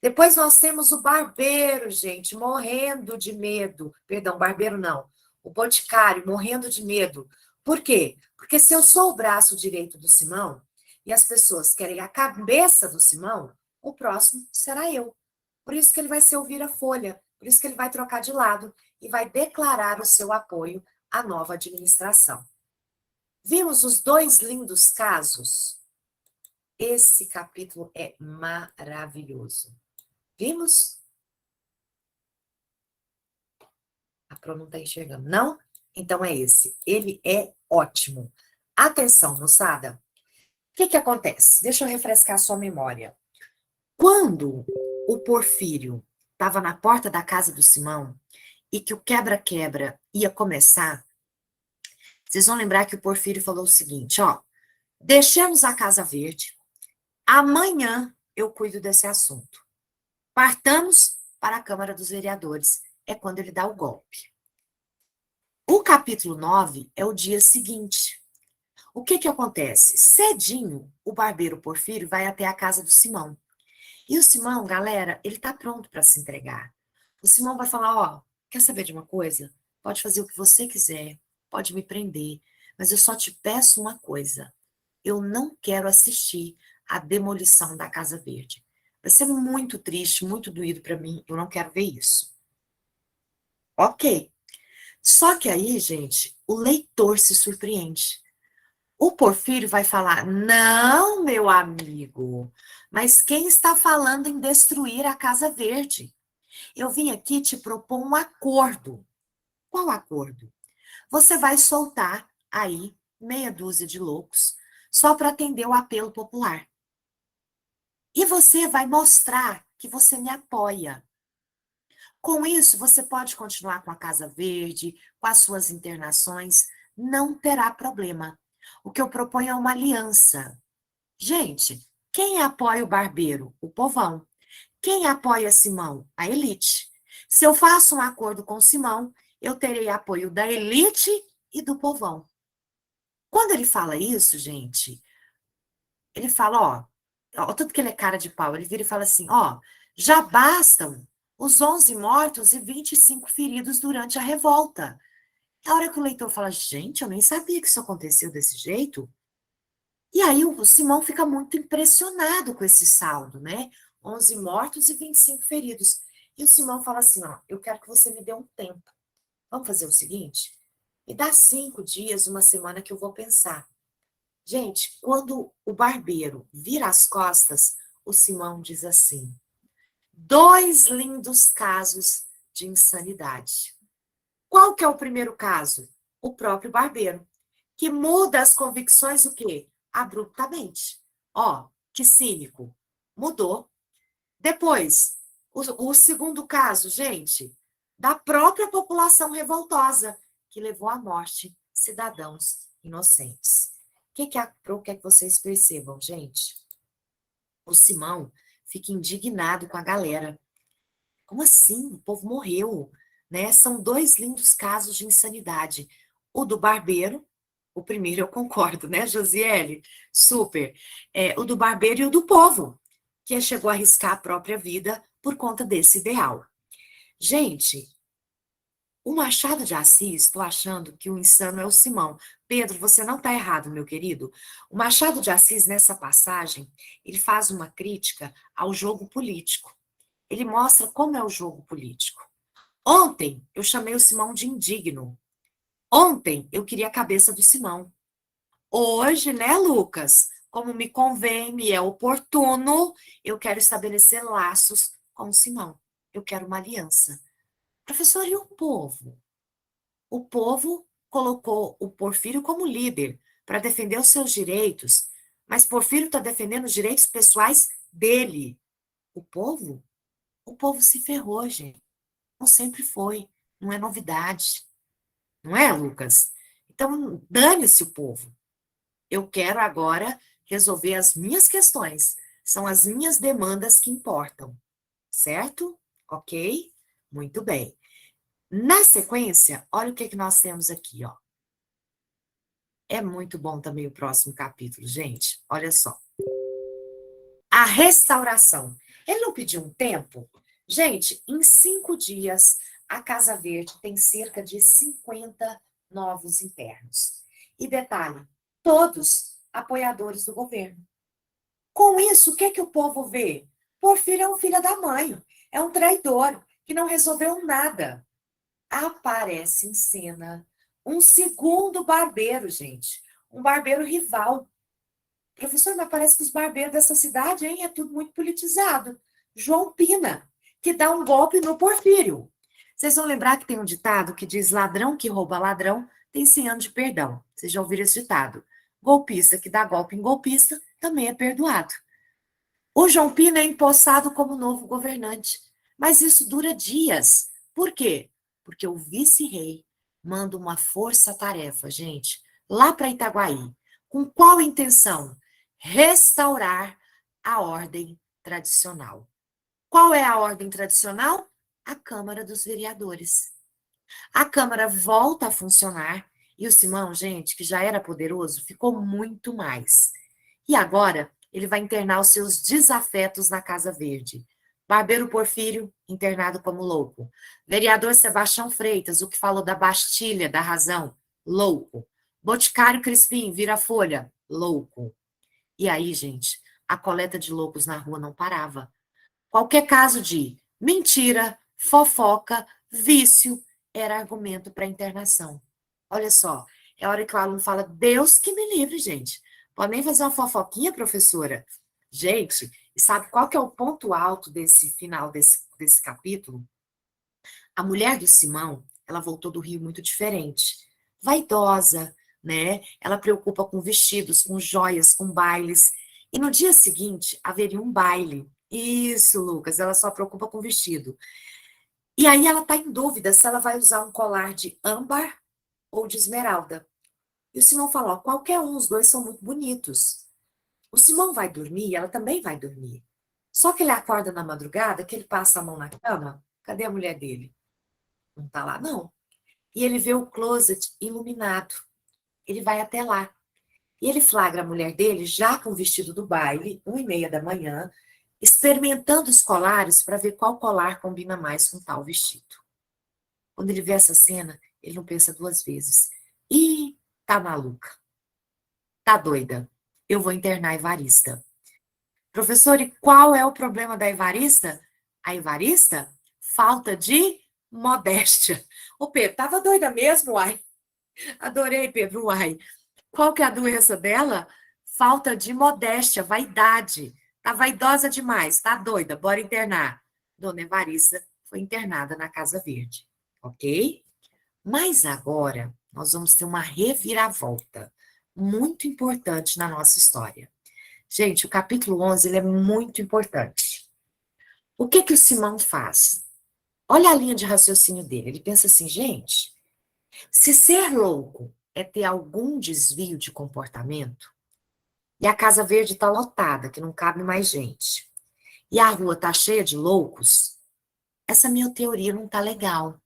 Depois nós temos o barbeiro, gente, morrendo de medo. Perdão, barbeiro não. O boticário morrendo de medo. Por quê? Porque se eu sou o braço direito do Simão e as pessoas querem a cabeça do Simão, o próximo será eu. Por isso que ele vai ser o vira-folha, por isso que ele vai trocar de lado e vai declarar o seu apoio à nova administração. Vimos os dois lindos casos? Esse capítulo é maravilhoso. Vimos? A Pro não está enxergando. Não? Então é esse. Ele é ótimo. Atenção, moçada. O que que acontece? Deixa eu refrescar a sua memória. Quando o Porfírio estava na porta da casa do Simão e que o quebra-quebra ia começar, vocês vão lembrar que o Porfírio falou o seguinte, ó, deixemos a Casa Verde, amanhã eu cuido desse assunto. Partamos para a Câmara dos Vereadores. É quando ele dá o golpe. O capítulo 9 é o dia seguinte. O que que acontece? Cedinho, o barbeiro Porfírio vai até a casa do Simão. E o Simão, galera, ele tá pronto para se entregar. O Simão vai falar, ó, quer saber de uma coisa? Pode fazer o que você quiser, pode me prender, mas eu só te peço uma coisa. Eu não quero assistir à demolição da Casa Verde. Vai ser muito triste, muito doído para mim, eu não quero ver isso. Ok. Só que aí, gente, o leitor se surpreende. O Porfírio vai falar: não, meu amigo, mas quem está falando em destruir a Casa Verde? Eu vim aqui te propor um acordo. Qual acordo? Você vai soltar aí meia dúzia de loucos só para atender o apelo popular. E você vai mostrar que você me apoia. Com isso, você pode continuar com a Casa Verde, com as suas internações, não terá problema. O que eu proponho é uma aliança. Gente, quem apoia o barbeiro? O povão. Quem apoia Simão? A elite. Se eu faço um acordo com Simão, eu terei apoio da elite e do povão. Quando ele fala isso, gente, ele fala, ó, tudo que ele é cara de pau, ele vira e fala assim, ó, já bastam os 11 mortos e 25 feridos durante a revolta. A hora que o leitor fala, gente, eu nem sabia que isso aconteceu desse jeito. E aí o Simão fica muito impressionado com esse saldo, né? 11 mortos e 25 feridos. E o Simão fala assim, ó, eu quero que você me dê um tempo. Vamos fazer o seguinte? Me dá 5 dias, uma semana que eu vou pensar. Gente, quando o barbeiro vira as costas, o Simão diz assim, 2 lindos casos de insanidade. Qual que é o primeiro caso? O próprio barbeiro, que muda as convicções o quê? Abruptamente. Ó, que cínico. Mudou. Depois, o segundo caso, gente, da própria população revoltosa, que levou à morte cidadãos inocentes. O que é que vocês percebam, gente? O Simão fica indignado com a galera. Como assim? O povo morreu, né? São 2 lindos casos de insanidade. O do barbeiro, o primeiro eu concordo, né, Josiele? Super. O do barbeiro e o do povo, que chegou a arriscar a própria vida por conta desse ideal. Gente, o Machado de Assis, estou achando que o insano é o Simão. Pedro, você não está errado, meu querido. O Machado de Assis, nessa passagem, ele faz uma crítica ao jogo político. Ele mostra como é o jogo político. Ontem eu chamei o Simão de indigno. Ontem eu queria a cabeça do Simão. Hoje, né, Lucas? Como me convém, me é oportuno, eu quero estabelecer laços com o Simão. Eu quero uma aliança. Professor, e o povo? O povo colocou o Porfírio como líder para defender os seus direitos, mas Porfírio está defendendo os direitos pessoais dele. O povo? O povo se ferrou, gente. Não sempre foi. Não é novidade. Não é, Lucas? Então, dane-se o povo. Eu quero agora resolver as minhas questões. São as minhas demandas que importam. Certo? Ok? Muito bem. Na sequência, olha o que nós temos aqui, ó. É muito bom também o próximo capítulo, gente. Olha só. A restauração. Ele não pediu um tempo? Gente, em 5 dias, a Casa Verde tem cerca de 50 novos internos. E detalhe, todos apoiadores do governo. Com isso, o que, que o povo vê? Porfírio é um filho da mãe, é um traidor, que não resolveu nada. Aparece em cena um segundo barbeiro, gente. Um barbeiro rival. Professor, mas parece que os barbeiros dessa cidade, hein, é tudo muito politizado. João Pina, que dá um golpe no Porfírio. Vocês vão lembrar que tem um ditado que diz ladrão que rouba ladrão tem 100 anos de perdão. Vocês já ouviram esse ditado. Golpista que dá golpe em golpista também é perdoado. O João Pina é empossado como novo governante, mas isso dura dias. Por quê? Porque o vice-rei manda uma força-tarefa, gente, lá para Itaguaí. Com qual intenção? Restaurar a ordem tradicional. Qual é a ordem tradicional? A Câmara dos Vereadores. A Câmara volta a funcionar e o Simão, gente, que já era poderoso, ficou muito mais. E agora ele vai internar os seus desafetos na Casa Verde. Barbeiro Porfírio, internado como louco. Vereador Sebastião Freitas, o que falou da Bastilha, da razão, louco. Boticário Crispim, vira folha, louco. E aí, gente, a coleta de loucos na rua não parava. Qualquer caso de mentira, fofoca, vício, era argumento para internação. Olha só, é a hora que o aluno fala, Deus que me livre, gente. Pode nem fazer uma fofoquinha, professora? Gente, e sabe qual que é o ponto alto desse final desse capítulo? A mulher do Simão, ela voltou do Rio muito diferente. Vaidosa, né? Ela preocupa com vestidos, com joias, com bailes. E no dia seguinte, haveria um baile. Isso, Lucas, ela só preocupa com vestido. E aí ela está em dúvida se ela vai usar um colar de âmbar ou de esmeralda. E o Simão fala, ó, qualquer um, os dois são muito bonitos. O Simão vai dormir, ela também vai dormir. Só que ele acorda na madrugada, que ele passa a mão na cama, cadê a mulher dele? Não está lá, não. E ele vê o closet iluminado. Ele vai até lá. E ele flagra a mulher dele já com o vestido do baile, 1h30 da manhã, experimentando os colares para ver qual colar combina mais com tal vestido. Quando ele vê essa cena, ele não pensa duas vezes. Ih, tá maluca, tá doida. Eu vou internar a Evarista. Professor, e qual é o problema da Evarista? A Evarista? Falta de modéstia. Ô, Pedro, tava doida mesmo, uai. Adorei, Pedro, uai. Qual que é a doença dela? Falta de modéstia, vaidade. Tá vaidosa demais, tá doida, bora internar. Dona Evarista foi internada na Casa Verde, ok? Mas agora nós vamos ter uma reviravolta muito importante na nossa história. Gente, o capítulo 11 ele é muito importante. O que que o Simão faz? Olha a linha de raciocínio dele. Ele pensa assim, gente, se ser louco é ter algum desvio de comportamento, e a Casa Verde está lotada, que não cabe mais gente, e a rua está cheia de loucos, essa minha teoria não está legal.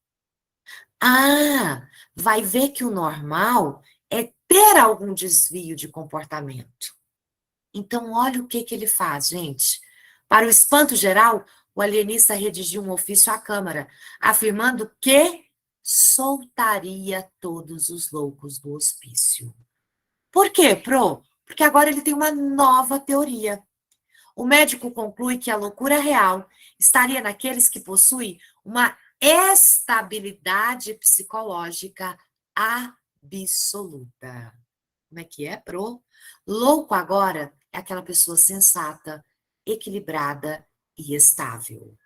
Ah, vai ver que o normal é ter algum desvio de comportamento. Então, olha o que que ele faz, gente. Para o espanto geral, o alienista redigiu um ofício à Câmara, afirmando que soltaria todos os loucos do hospício. Por quê, Pro? Porque agora ele tem uma nova teoria. O médico conclui que a loucura real estaria naqueles que possuem uma estabilidade psicológica absoluta. Como é que é, Pro? Louco agora é aquela pessoa sensata, equilibrada e estável.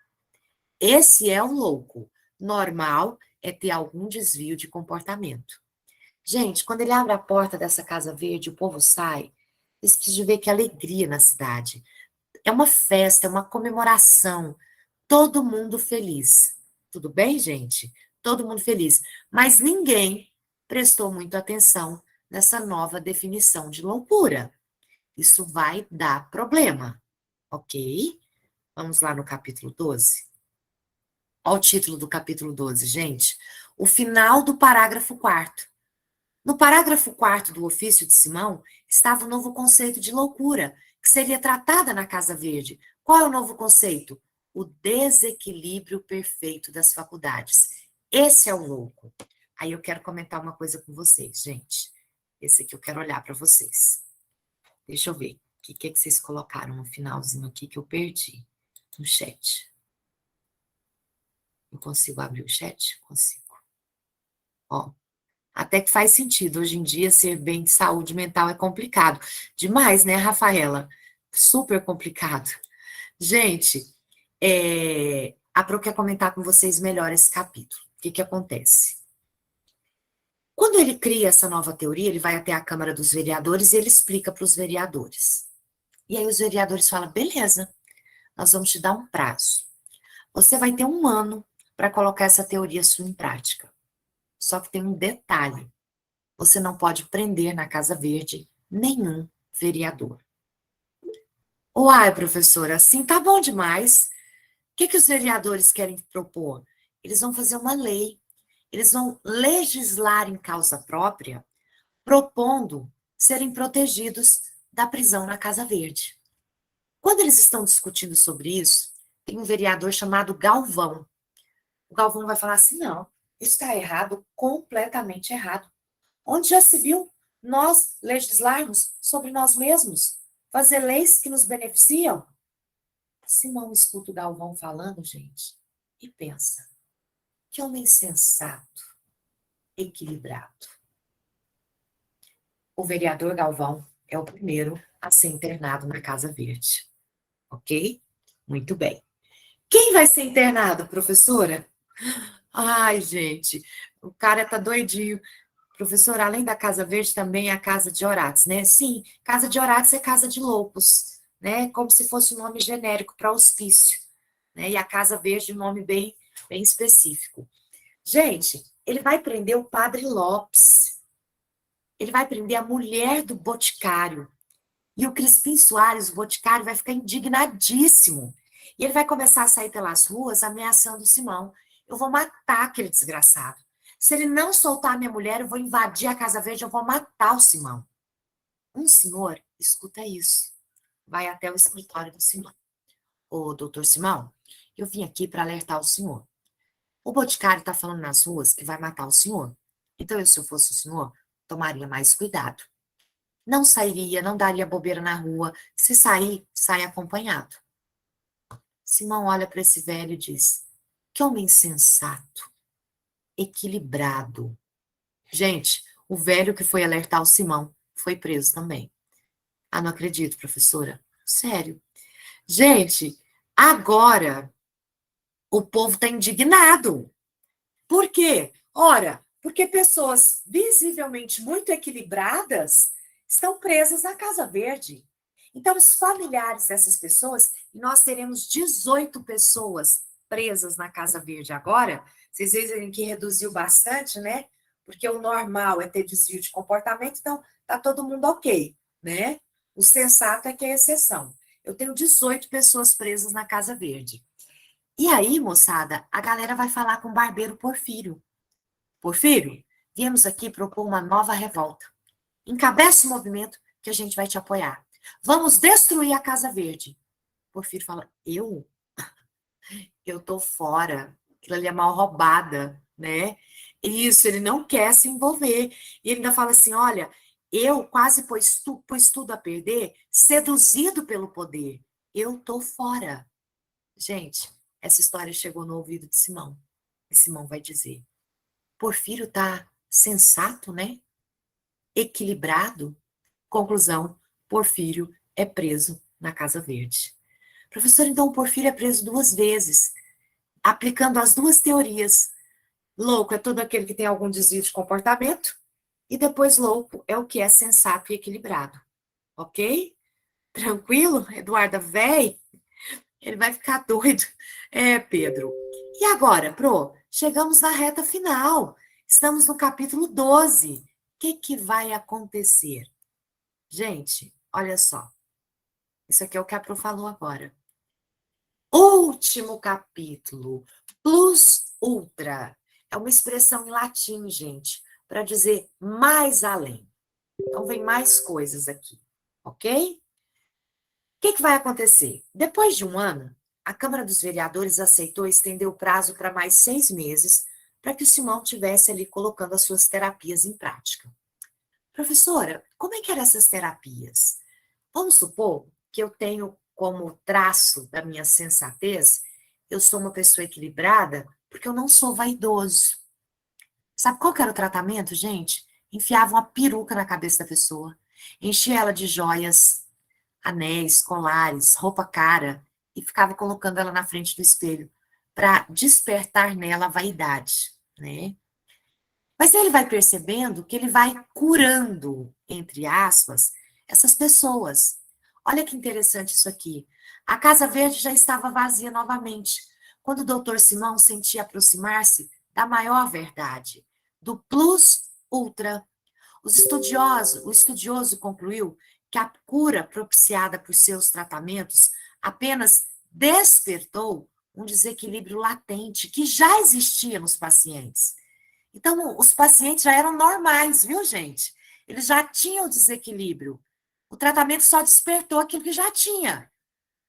Esse é o louco. Normal é ter algum desvio de comportamento. Gente, quando ele abre a porta dessa Casa Verde, o povo sai. Vocês precisam ver que alegria na cidade. É uma festa, é uma comemoração. Todo mundo feliz. Tudo bem, gente? Todo mundo feliz. Mas ninguém prestou muito atenção nessa nova definição de loucura. Isso vai dar problema, ok? Vamos lá no capítulo 12. Olha o título do capítulo 12, gente. O final do parágrafo 4º. No parágrafo 4º do ofício de Simão, estava o novo conceito de loucura, que seria tratada na Casa Verde. Qual é o novo conceito? O desequilíbrio perfeito das faculdades. Esse é o louco. Aí eu quero comentar uma coisa com vocês, gente. Esse aqui eu quero olhar para vocês. Deixa eu ver. O que é que vocês colocaram no finalzinho aqui que eu perdi no chat? Eu consigo abrir o chat? Consigo. Ó, até que faz sentido. Hoje em dia, ser bem de saúde mental é complicado. Demais, né, Rafaela? Super complicado. Gente, a Pro quer comentar com vocês melhor esse capítulo. O que que acontece? Quando ele cria essa nova teoria, ele vai até a Câmara dos Vereadores e ele explica para os vereadores. E aí os vereadores falam, beleza, nós vamos te dar um prazo. Você vai ter 1 ano para colocar essa teoria sua em prática. Só que tem um detalhe. Você não pode prender na Casa Verde nenhum vereador. Uai, professora, assim tá bom demais. O que que os vereadores querem propor? Eles vão fazer uma lei. Eles vão legislar em causa própria, propondo serem protegidos da prisão na Casa Verde. Quando eles estão discutindo sobre isso, tem um vereador chamado Galvão. O Galvão vai falar assim: não, isso está errado, completamente errado. Onde já se viu nós legislarmos sobre nós mesmos, fazer leis que nos beneficiam? Simão escuta o Galvão falando, gente, e pensa: que homem sensato, equilibrado. O vereador Galvão é o primeiro a ser internado na Casa Verde. Ok? Muito bem. Quem vai ser internado, professora? Ai, gente, o cara tá doidinho. Professor, além da Casa Verde, também é a Casa de Orates, né? Sim, Casa de Orates é Casa de Loucos, né? Como se fosse um nome genérico para hospício, né? E a Casa Verde, um nome bem específico. Gente, ele vai prender o Padre Lopes, ele vai prender a mulher do Boticário, e o Crispim Soares, o Boticário, vai ficar indignadíssimo. E ele vai começar a sair pelas ruas ameaçando o Simão. Eu vou matar aquele desgraçado. Se ele não soltar a minha mulher, eu vou invadir a Casa Verde, eu vou matar o Simão. Um senhor escuta isso. Vai até o escritório do Simão. ô doutor Simão, eu vim aqui para alertar o senhor. O Boticário está falando nas ruas que vai matar o senhor. Então, eu, se eu fosse o senhor, tomaria mais cuidado. Não sairia, não daria bobeira na rua. Se sair, sai acompanhado. Simão olha para esse velho e diz: que homem sensato, equilibrado. Gente, o velho que foi alertar o Simão foi preso também. Ah, não acredito, professora. Sério. Gente, agora o povo está indignado. Por quê? Ora, porque pessoas visivelmente muito equilibradas estão presas na Casa Verde. Então, os familiares dessas pessoas, e nós teremos 18 pessoas presas na Casa Verde agora, vocês veem que reduziu bastante, né? Porque o normal é ter desvio de comportamento, então tá todo mundo ok, né? O sensato é que é exceção. Eu tenho 18 pessoas presas na Casa Verde. E aí, moçada, a galera vai falar com o barbeiro Porfírio. Porfírio, viemos aqui propor uma nova revolta. Encabeça o movimento que a gente vai te apoiar. Vamos destruir a Casa Verde. Porfírio fala, eu? Eu tô fora. Aquilo ali é mal roubada, né? Isso, ele não quer se envolver. E ele ainda fala assim, olha, eu quase pus tudo a perder, seduzido pelo poder. Eu tô fora. Gente, essa história chegou no ouvido de Simão. E Simão vai dizer, Porfírio tá sensato, né? Equilibrado. Conclusão, Porfírio é preso na Casa Verde. Professor, então o Porfírio é preso 2 vezes, aplicando as 2 teorias. Louco é todo aquele que tem algum desvio de comportamento, e depois louco é o que é sensato e equilibrado. Ok? Tranquilo? Eduarda, véi, ele vai ficar doido. É, Pedro. E agora, Pro? Chegamos na reta final. Estamos no capítulo 12. O que vai acontecer? Gente, olha só. Isso aqui é o que a Pro falou agora. Último capítulo. Plus ultra. É uma expressão em latim, gente, para dizer mais além. Então, vem mais coisas aqui, ok? O que vai acontecer? Depois de um ano, a Câmara dos Vereadores aceitou estender o prazo para mais 6 meses para que o Simão tivesse ali colocando as suas terapias em prática. Professora, como é que eram essas terapias? Vamos supor que eu tenho como traço da minha sensatez, eu sou uma pessoa equilibrada porque eu não sou vaidoso. Sabe qual que era o tratamento, gente? Enfiava uma peruca na cabeça da pessoa, enchia ela de joias, anéis, colares, roupa cara e ficava colocando ela na frente do espelho para despertar nela a vaidade, né? Mas ele vai percebendo que ele vai curando, entre aspas, essas pessoas. Olha que interessante isso aqui. A Casa Verde já estava vazia novamente, quando o doutor Simão sentia aproximar-se da maior verdade, do plus ultra. O estudioso concluiu que a cura propiciada por seus tratamentos apenas despertou um desequilíbrio latente que já existia nos pacientes. Então, os pacientes já eram normais, viu, gente? Eles já tinham desequilíbrio. O tratamento só despertou aquilo que já tinha.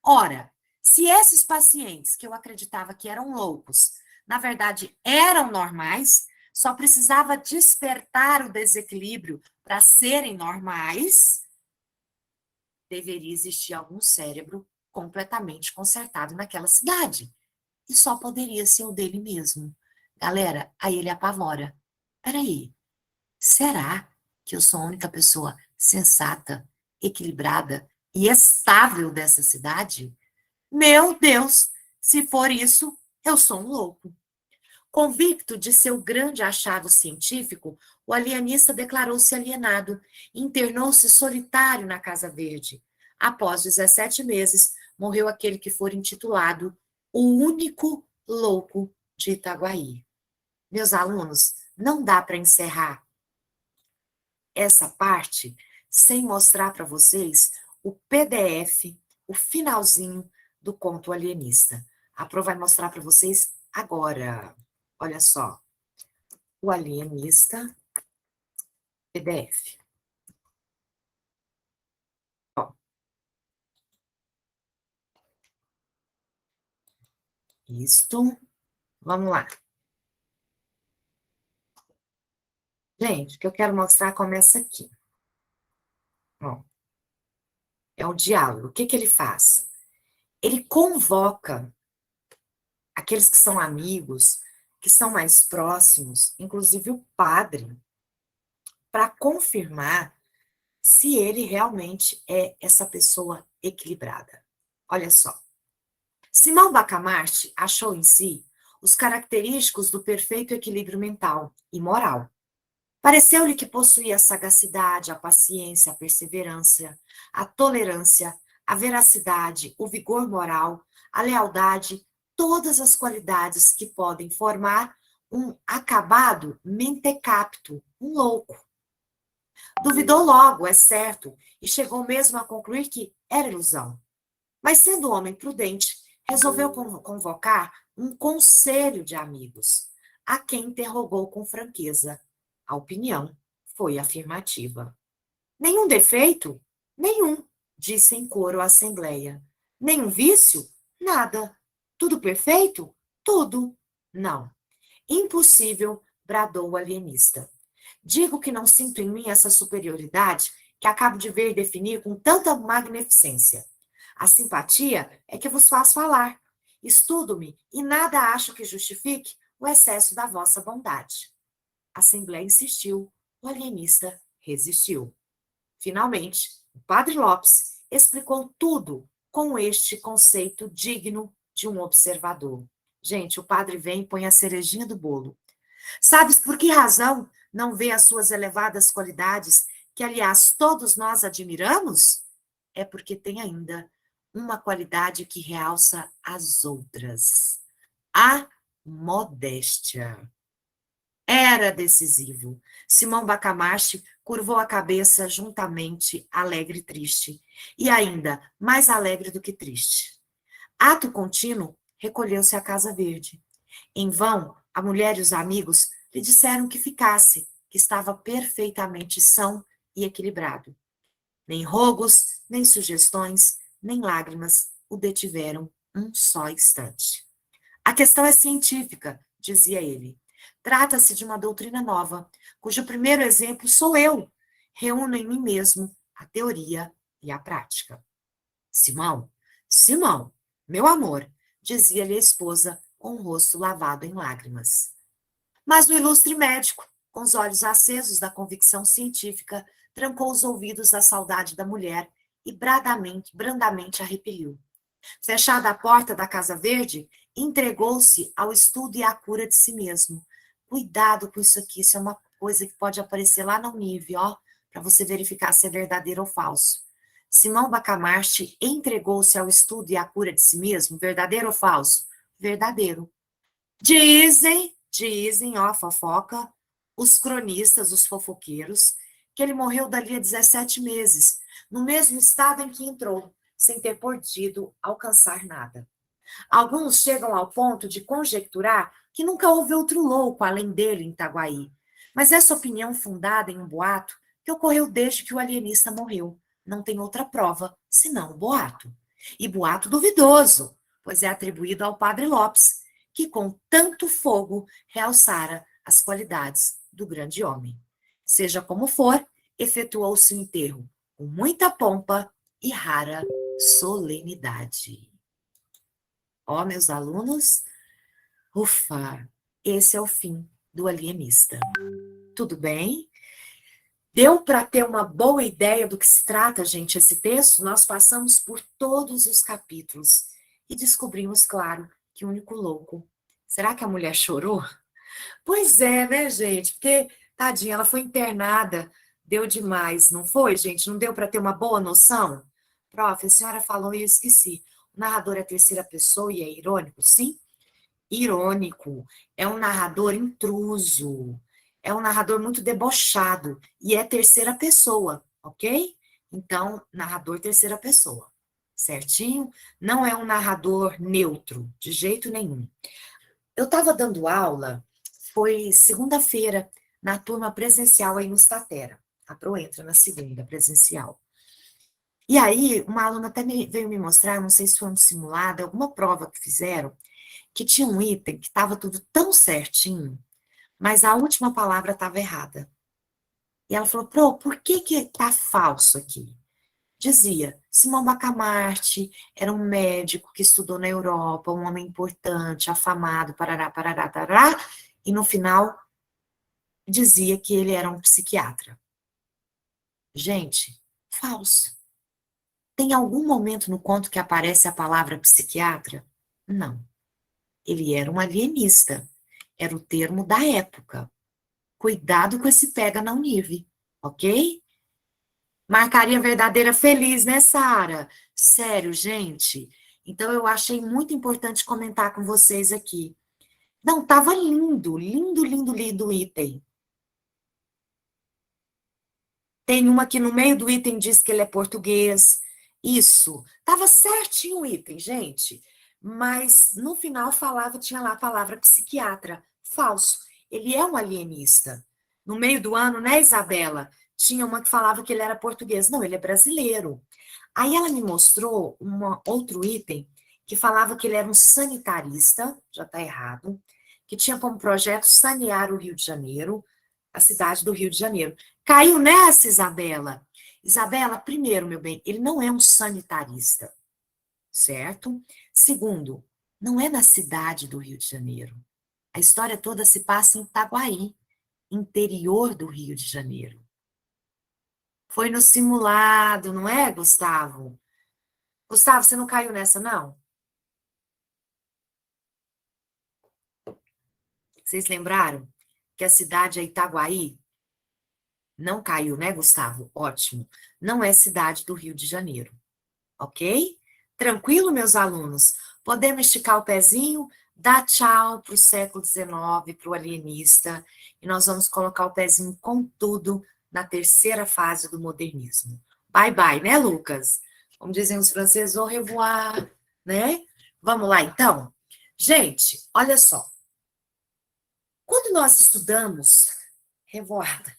Ora, se esses pacientes que eu acreditava que eram loucos, na verdade eram normais, só precisava despertar o desequilíbrio para serem normais, deveria existir algum cérebro completamente consertado naquela cidade. E só poderia ser o dele mesmo. Galera, aí ele apavora. Peraí, será que eu sou a única pessoa sensata, equilibrada e estável dessa cidade? Meu Deus, se for isso, eu sou um louco. Convicto de seu grande achado científico, o alienista declarou-se alienado e internou-se solitário na Casa Verde. Após 17 meses, morreu aquele que for intitulado o único louco de Itaguaí. Meus alunos, não dá para encerrar essa parte sem mostrar para vocês o PDF, o finalzinho do conto alienista. A Pro vai mostrar para vocês agora. Olha só. O alienista PDF. Ó, Isto. Vamos lá. Gente, o que eu quero mostrar começa aqui. Ó, é o diálogo. O que que ele faz? Ele convoca aqueles que são amigos, que são mais próximos, inclusive o padre, para confirmar se ele realmente é essa pessoa equilibrada. Olha só. Simão Bacamarte achou em si os característicos do perfeito equilíbrio mental e moral. Pareceu-lhe que possuía a sagacidade, a paciência, a perseverança, a tolerância, a veracidade, o vigor moral, a lealdade, todas as qualidades que podem formar um acabado mentecapto, um louco. Duvidou logo, é certo, e chegou mesmo a concluir que era ilusão. Mas, sendo homem prudente, resolveu convocar um conselho de amigos, a quem interrogou com franqueza. A opinião foi afirmativa. Nenhum defeito? Nenhum, disse em coro a assembleia. Nenhum vício? Nada. Tudo perfeito? Tudo. Não. Impossível, bradou o alienista. Digo que não sinto em mim essa superioridade que acabo de ver definir com tanta magnificência. A simpatia é que vos faz falar. Estudo-me e nada acho que justifique o excesso da vossa bondade. A Assembleia insistiu, o alienista resistiu. Finalmente, o padre Lopes explicou tudo com este conceito digno de um observador. Gente, o padre vem e põe a cerejinha do bolo. Sabes por que razão não vê as suas elevadas qualidades, que, aliás, todos nós admiramos? É porque tem ainda uma qualidade que realça as outras: a modéstia. Era decisivo. Simão Bacamarte curvou a cabeça juntamente, alegre e triste, e ainda mais alegre do que triste. Ato contínuo, recolheu-se à Casa Verde. Em vão, a mulher e os amigos lhe disseram que ficasse, que estava perfeitamente são e equilibrado. Nem rogos, nem sugestões, nem lágrimas o detiveram um só instante. A questão é científica, dizia ele. Trata-se de uma doutrina nova, cujo primeiro exemplo sou eu. Reúno em mim mesmo a teoria e a prática. Simão, Simão, meu amor, dizia-lhe a esposa, com o rosto lavado em lágrimas. Mas o ilustre médico, com os olhos acesos da convicção científica, trancou os ouvidos da saudade da mulher e brandamente a repeliu. Fechada a porta da Casa Verde, entregou-se ao estudo e à cura de si mesmo. Cuidado com isso aqui, isso é uma coisa que pode aparecer lá no nível, ó, para você verificar se é verdadeiro ou falso. Simão Bacamarte entregou-se ao estudo e à cura de si mesmo, verdadeiro ou falso? Verdadeiro. Dizem, ó, fofoca, os cronistas, os fofoqueiros, que ele morreu dali a 17 meses, no mesmo estado em que entrou, sem ter podido alcançar nada. Alguns chegam ao ponto de conjecturar que nunca houve outro louco além dele em Itaguaí. Mas essa opinião fundada em um boato que ocorreu desde que o alienista morreu. Não tem outra prova, senão o boato. E boato duvidoso, pois é atribuído ao padre Lopes, que com tanto fogo realçara as qualidades do grande homem. Seja como for, efetuou-se o enterro com muita pompa e rara solenidade. Ó, meus alunos, ufa, esse é o fim do alienista. Tudo bem? Deu para ter uma boa ideia do que se trata, gente, esse texto? Nós passamos por todos os capítulos e descobrimos, claro, que o único louco. Será que a mulher chorou? Pois é, né, gente? Porque, tadinha, ela foi internada, deu demais, não foi, gente? Não deu para ter uma boa noção? Prof, a senhora falou e eu esqueci. O narrador é terceira pessoa e é irônico? Sim, irônico. É um narrador intruso. É um narrador muito debochado. E é terceira pessoa, ok? Então, narrador terceira pessoa. Certinho? Não é um narrador neutro, de jeito nenhum. Eu estava dando aula, foi segunda-feira, na turma presencial aí no Statera. A Pro entra na segunda, presencial. E aí, uma aluna até veio me mostrar, não sei se foi um simulado, alguma prova que fizeram, que tinha um item que estava tudo tão certinho, mas a última palavra estava errada. E ela falou, Pro, por que que tá falso aqui? Dizia, Simão Bacamarte era um médico que estudou na Europa, um homem importante, afamado, parará, parará, parará, e no final dizia que ele era um psiquiatra. Gente, falso. Tem algum momento no conto que aparece a palavra psiquiatra? Não. Ele era um alienista. Era o termo da época. Cuidado com esse pega não nive, ok? Marcaria verdadeira feliz, né, Sara? Sério, gente. Então eu achei muito importante comentar com vocês aqui. Não, tava lindo, lindo, lindo, lindo o item. Tem uma que no meio do item diz que ele é português. Isso. Tava certinho o item, gente. Mas no final falava, tinha lá a palavra psiquiatra. Falso. Ele é um alienista. No meio do ano, né, Isabela? Tinha uma que falava que ele era português. Não, ele é brasileiro. Aí ela me mostrou outro item que falava que ele era um sanitarista, já está errado, que tinha como projeto sanear o Rio de Janeiro, a cidade do Rio de Janeiro. Caiu nessa, Isabela? Isabela, primeiro, meu bem, ele não é um sanitarista, certo? Segundo, não é na cidade do Rio de Janeiro. A história toda se passa em Itaguaí, interior do Rio de Janeiro. Foi no simulado, não é, Gustavo? Gustavo, você não caiu nessa, não? Vocês lembraram que a cidade é Itaguaí? Não caiu, né, Gustavo? Ótimo. Não é cidade do Rio de Janeiro, ok? Tranquilo, meus alunos? Podemos esticar o pezinho, dar tchau para o século XIX, para o alienista, e nós vamos colocar o pezinho com tudo na terceira fase do modernismo. Bye, bye, né, Lucas? Como dizem os franceses, au revoir, né? Vamos lá, então? Gente, olha só. Quando nós estudamos, revoada,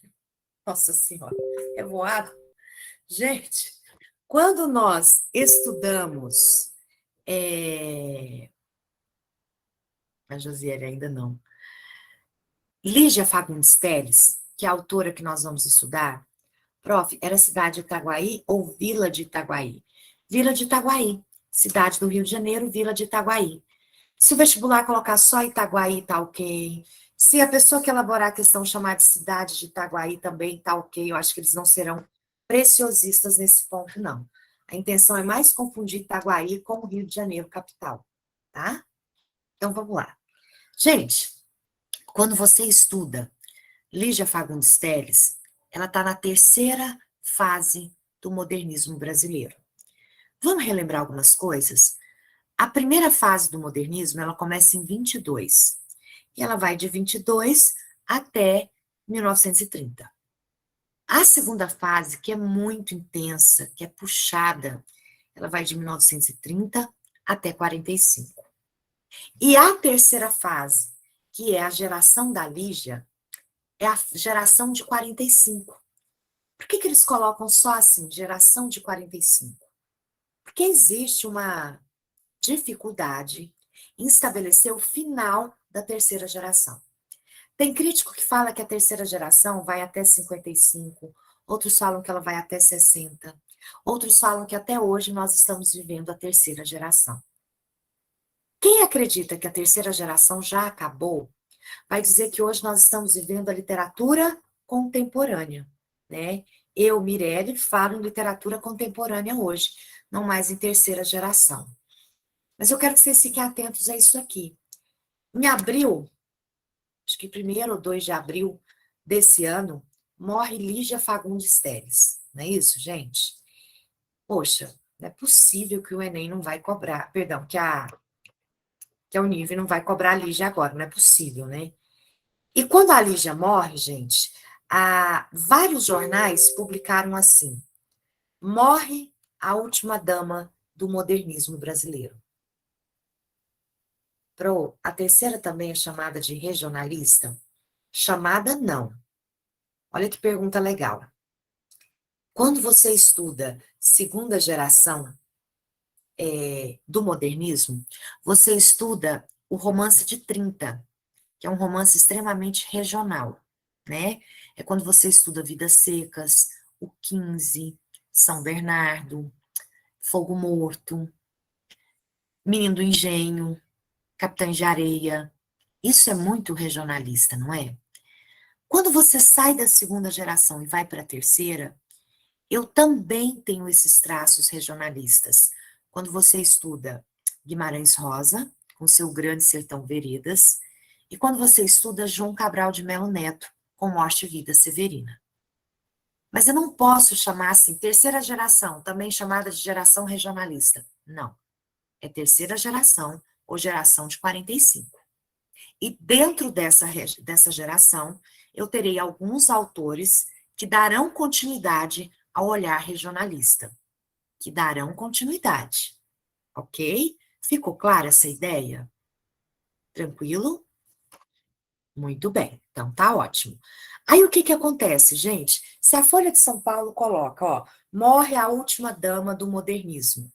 nossa senhora, revoada, gente, quando nós estudamos, a Josiane ainda não, Lígia Fagundes Telles, que é a autora que nós vamos estudar, prof, era cidade de Itaguaí ou Vila de Itaguaí? Vila de Itaguaí, cidade do Rio de Janeiro, Vila de Itaguaí. Se o vestibular colocar só Itaguaí, tá ok. Se a pessoa que elaborar a questão chamar de cidade de Itaguaí também tá ok, eu acho que eles não serão preciosistas nesse ponto, não. A intenção é mais confundir Itaguaí com o Rio de Janeiro, capital, tá? Então, vamos lá. Gente, quando você estuda Lígia Fagundes Telles, ela está na terceira fase do modernismo brasileiro. Vamos relembrar algumas coisas? A primeira fase do modernismo, ela começa em 22, e ela vai de 22 até 1930. A segunda fase, que é muito intensa, que é puxada, ela vai de 1930 até 45. E a terceira fase, que é a geração da Lígia, é a geração de 45. Por que eles colocam só assim, geração de 45? Porque existe uma dificuldade em estabelecer o final da terceira geração. Tem crítico que fala que a terceira geração vai até 55, outros falam que ela vai até 60, outros falam que até hoje nós estamos vivendo a terceira geração. Quem acredita que a terceira geração já acabou, vai dizer que hoje nós estamos vivendo a literatura contemporânea, né? Eu, Mirelle, falo em literatura contemporânea hoje, não mais em terceira geração. Mas eu quero que vocês fiquem atentos a isso aqui. Em abril, acho que 1º ou 2 de abril desse ano, morre Lígia Fagundes Telles. Não é isso, gente? Poxa, não é possível que o Enem não vai cobrar, perdão, que a Univ não vai cobrar a Lígia agora, não é possível, né? E quando a Lígia morre, gente, vários jornais publicaram assim: morre a última dama do modernismo brasileiro. A terceira também é chamada de regionalista? Chamada não. Olha que pergunta legal. Quando você estuda segunda geração do modernismo, você estuda o romance de 30, que é um romance extremamente regional, né? É quando você estuda Vidas Secas, o 15, São Bernardo, Fogo Morto, Menino do Engenho, Capitães de Areia. Isso é muito regionalista, não é? Quando você sai da segunda geração e vai para a terceira, eu também tenho esses traços regionalistas. Quando você estuda Guimarães Rosa, com seu Grande Sertão Veredas, e quando você estuda João Cabral de Melo Neto, com Morte e Vida Severina. Mas eu não posso chamar assim, terceira geração, também chamada de geração regionalista. Não. É terceira geração ou geração de 45. E dentro dessa geração, eu terei alguns autores que darão continuidade ao olhar regionalista, que darão continuidade, ok? Ficou clara essa ideia? Tranquilo? Muito bem, então tá ótimo. Aí o que que acontece, gente? Se a Folha de São Paulo coloca, ó, morre a última dama do modernismo.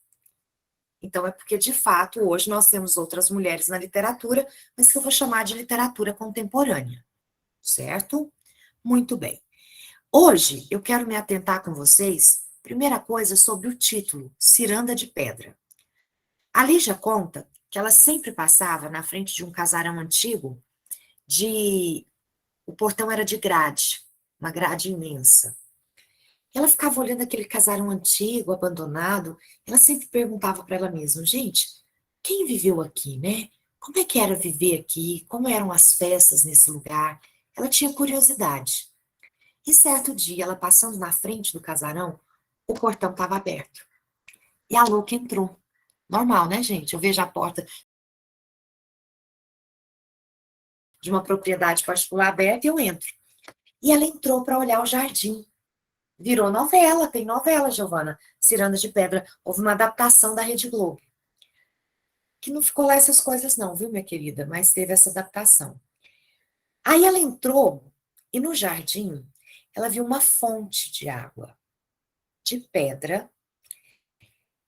Então é porque, de fato, hoje nós temos outras mulheres na literatura, mas que eu vou chamar de literatura contemporânea, certo? Muito bem. Hoje eu quero me atentar com vocês, primeira coisa, sobre o título, Ciranda de Pedra. A Lígia conta que ela sempre passava na frente de um casarão antigo, de o portão era de grade, uma grade imensa. Ela ficava olhando aquele casarão antigo, abandonado, ela sempre perguntava para ela mesma, gente, quem viveu aqui, né? Como é que era viver aqui? Como eram as festas nesse lugar? Ela tinha curiosidade. E certo dia, ela passando na frente do casarão, o portão estava aberto. E a louca entrou. Normal, né, gente? Eu vejo a porta de uma propriedade particular aberta e eu entro. E ela entrou para olhar o jardim. Virou novela, tem novela, Giovana. Ciranda de Pedra. Houve uma adaptação da Rede Globo. Que não ficou lá essas coisas, não, viu, minha querida? Mas teve essa adaptação. Aí ela entrou e no jardim ela viu uma fonte de água, de pedra.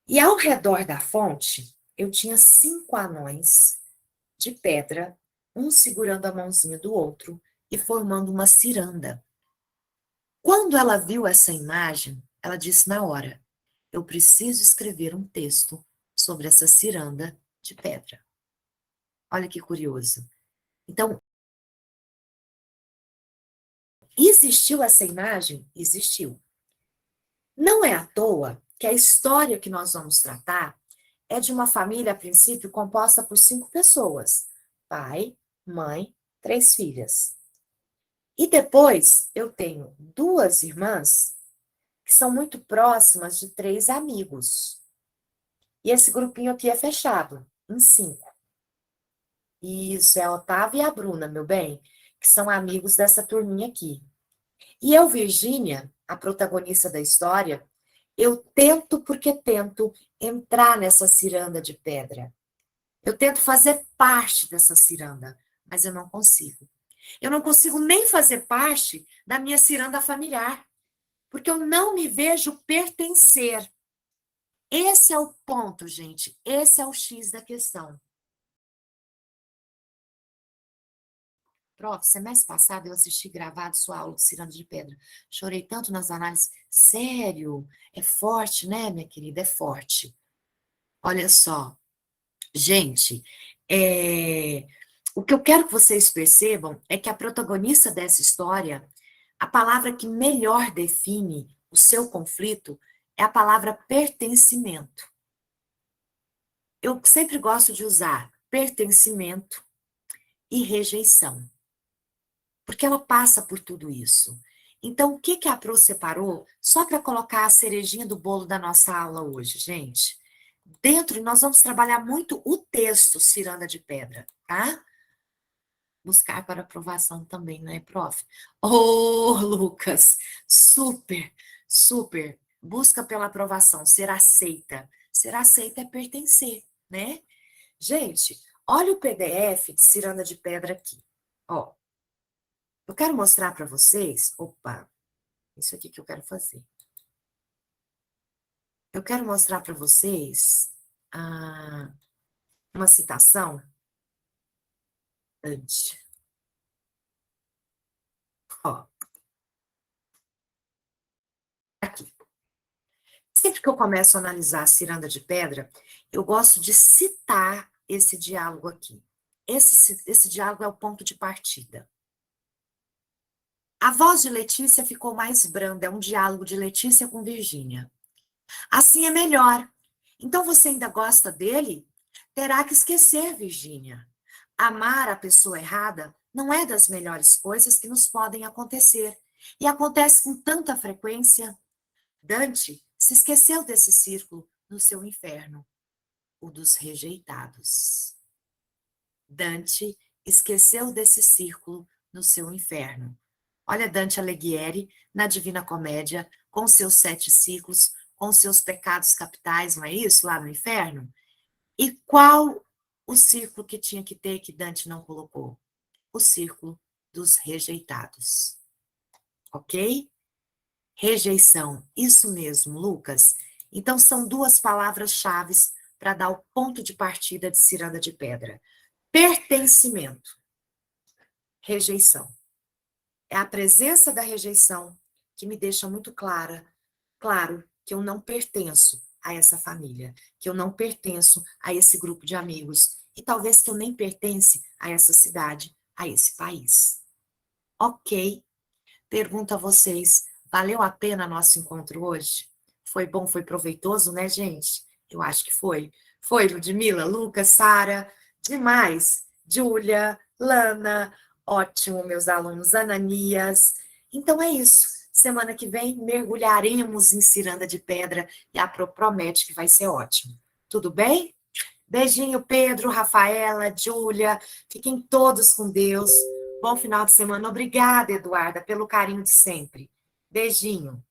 E ao redor da fonte, eu tinha 5 anões de pedra, um segurando a mãozinha do outro e formando uma ciranda. Quando ela viu essa imagem, ela disse na hora: eu preciso escrever um texto sobre essa ciranda de pedra. Olha que curioso. Então, existiu essa imagem? Existiu. Não é à toa que a história que nós vamos tratar é de uma família, a princípio, composta por 5 pessoas: pai, mãe, 3 filhas. E depois eu tenho 2 irmãs que são muito próximas de 3 amigos. E esse grupinho aqui é fechado, em 5. Isso, é a Otávia e a Bruna, meu bem, que são amigos dessa turminha aqui. E eu, Virgínia, a protagonista da história, eu tento porque tento entrar nessa ciranda de pedra. Eu tento fazer parte dessa ciranda, mas eu não consigo. Eu não consigo nem fazer parte da minha ciranda familiar, porque eu não me vejo pertencer. Esse é o ponto, gente. Esse é o X da questão. Prof, semestre passado eu assisti gravado sua aula de ciranda de pedra. Chorei tanto nas análises. Sério? É forte, né, minha querida? É forte. Olha só. Gente, o que eu quero que vocês percebam é que a protagonista dessa história, a palavra que melhor define o seu conflito é a palavra pertencimento. Eu sempre gosto de usar pertencimento e rejeição, porque ela passa por tudo isso. Então, o que que a Pro separou? Só para colocar a cerejinha do bolo da nossa aula hoje, gente. Dentro, nós vamos trabalhar muito o texto Ciranda de Pedra, tá? Buscar para aprovação também, né, prof? Ô, Lucas, super, super. Busca pela aprovação, ser aceita. Ser aceita é pertencer, né? Gente, olha o PDF de Ciranda de Pedra aqui. Ó, eu quero mostrar para vocês. Opa, isso aqui que eu quero fazer. Eu quero mostrar para vocês uma citação Dante. Ó, aqui. Sempre que eu começo a analisar a Ciranda de Pedra, eu gosto de citar esse diálogo aqui. Esse diálogo é o ponto de partida. A voz de Letícia ficou mais branda, é um diálogo de Letícia com Virgínia. Assim é melhor. Então você ainda gosta dele? Terá que esquecer, Virgínia. Amar a pessoa errada não é das melhores coisas que nos podem acontecer. E acontece com tanta frequência. Dante se esqueceu desse círculo no seu inferno, o dos rejeitados. Dante esqueceu desse círculo no seu inferno. Olha Dante Alighieri na Divina Comédia, com seus 7 ciclos, com seus pecados capitais, não é isso? Lá no inferno. E qual o círculo que tinha que ter que Dante não colocou? O círculo dos rejeitados. Ok? Rejeição. Isso mesmo, Lucas. Então, são 2 palavras-chave para dar o ponto de partida de Ciranda de Pedra. Pertencimento. Rejeição. É a presença da rejeição que me deixa muito claro, que eu não pertenço a essa família, que eu não pertenço a esse grupo de amigos, e talvez que eu nem pertence a essa cidade, a esse país. Ok, pergunto a vocês, valeu a pena nosso encontro hoje? Foi bom, foi proveitoso, né, gente? Eu acho que foi. Foi, Ludmila, Lucas, Sara, demais. Júlia, Lana, ótimo, meus alunos, Ananias. Então é isso. Semana que vem mergulharemos em Ciranda de Pedra e a Pro promete que vai ser ótimo. Tudo bem? Beijinho, Pedro, Rafaela, Júlia. Fiquem todos com Deus. Bom final de semana. Obrigada, Eduarda, pelo carinho de sempre. Beijinho.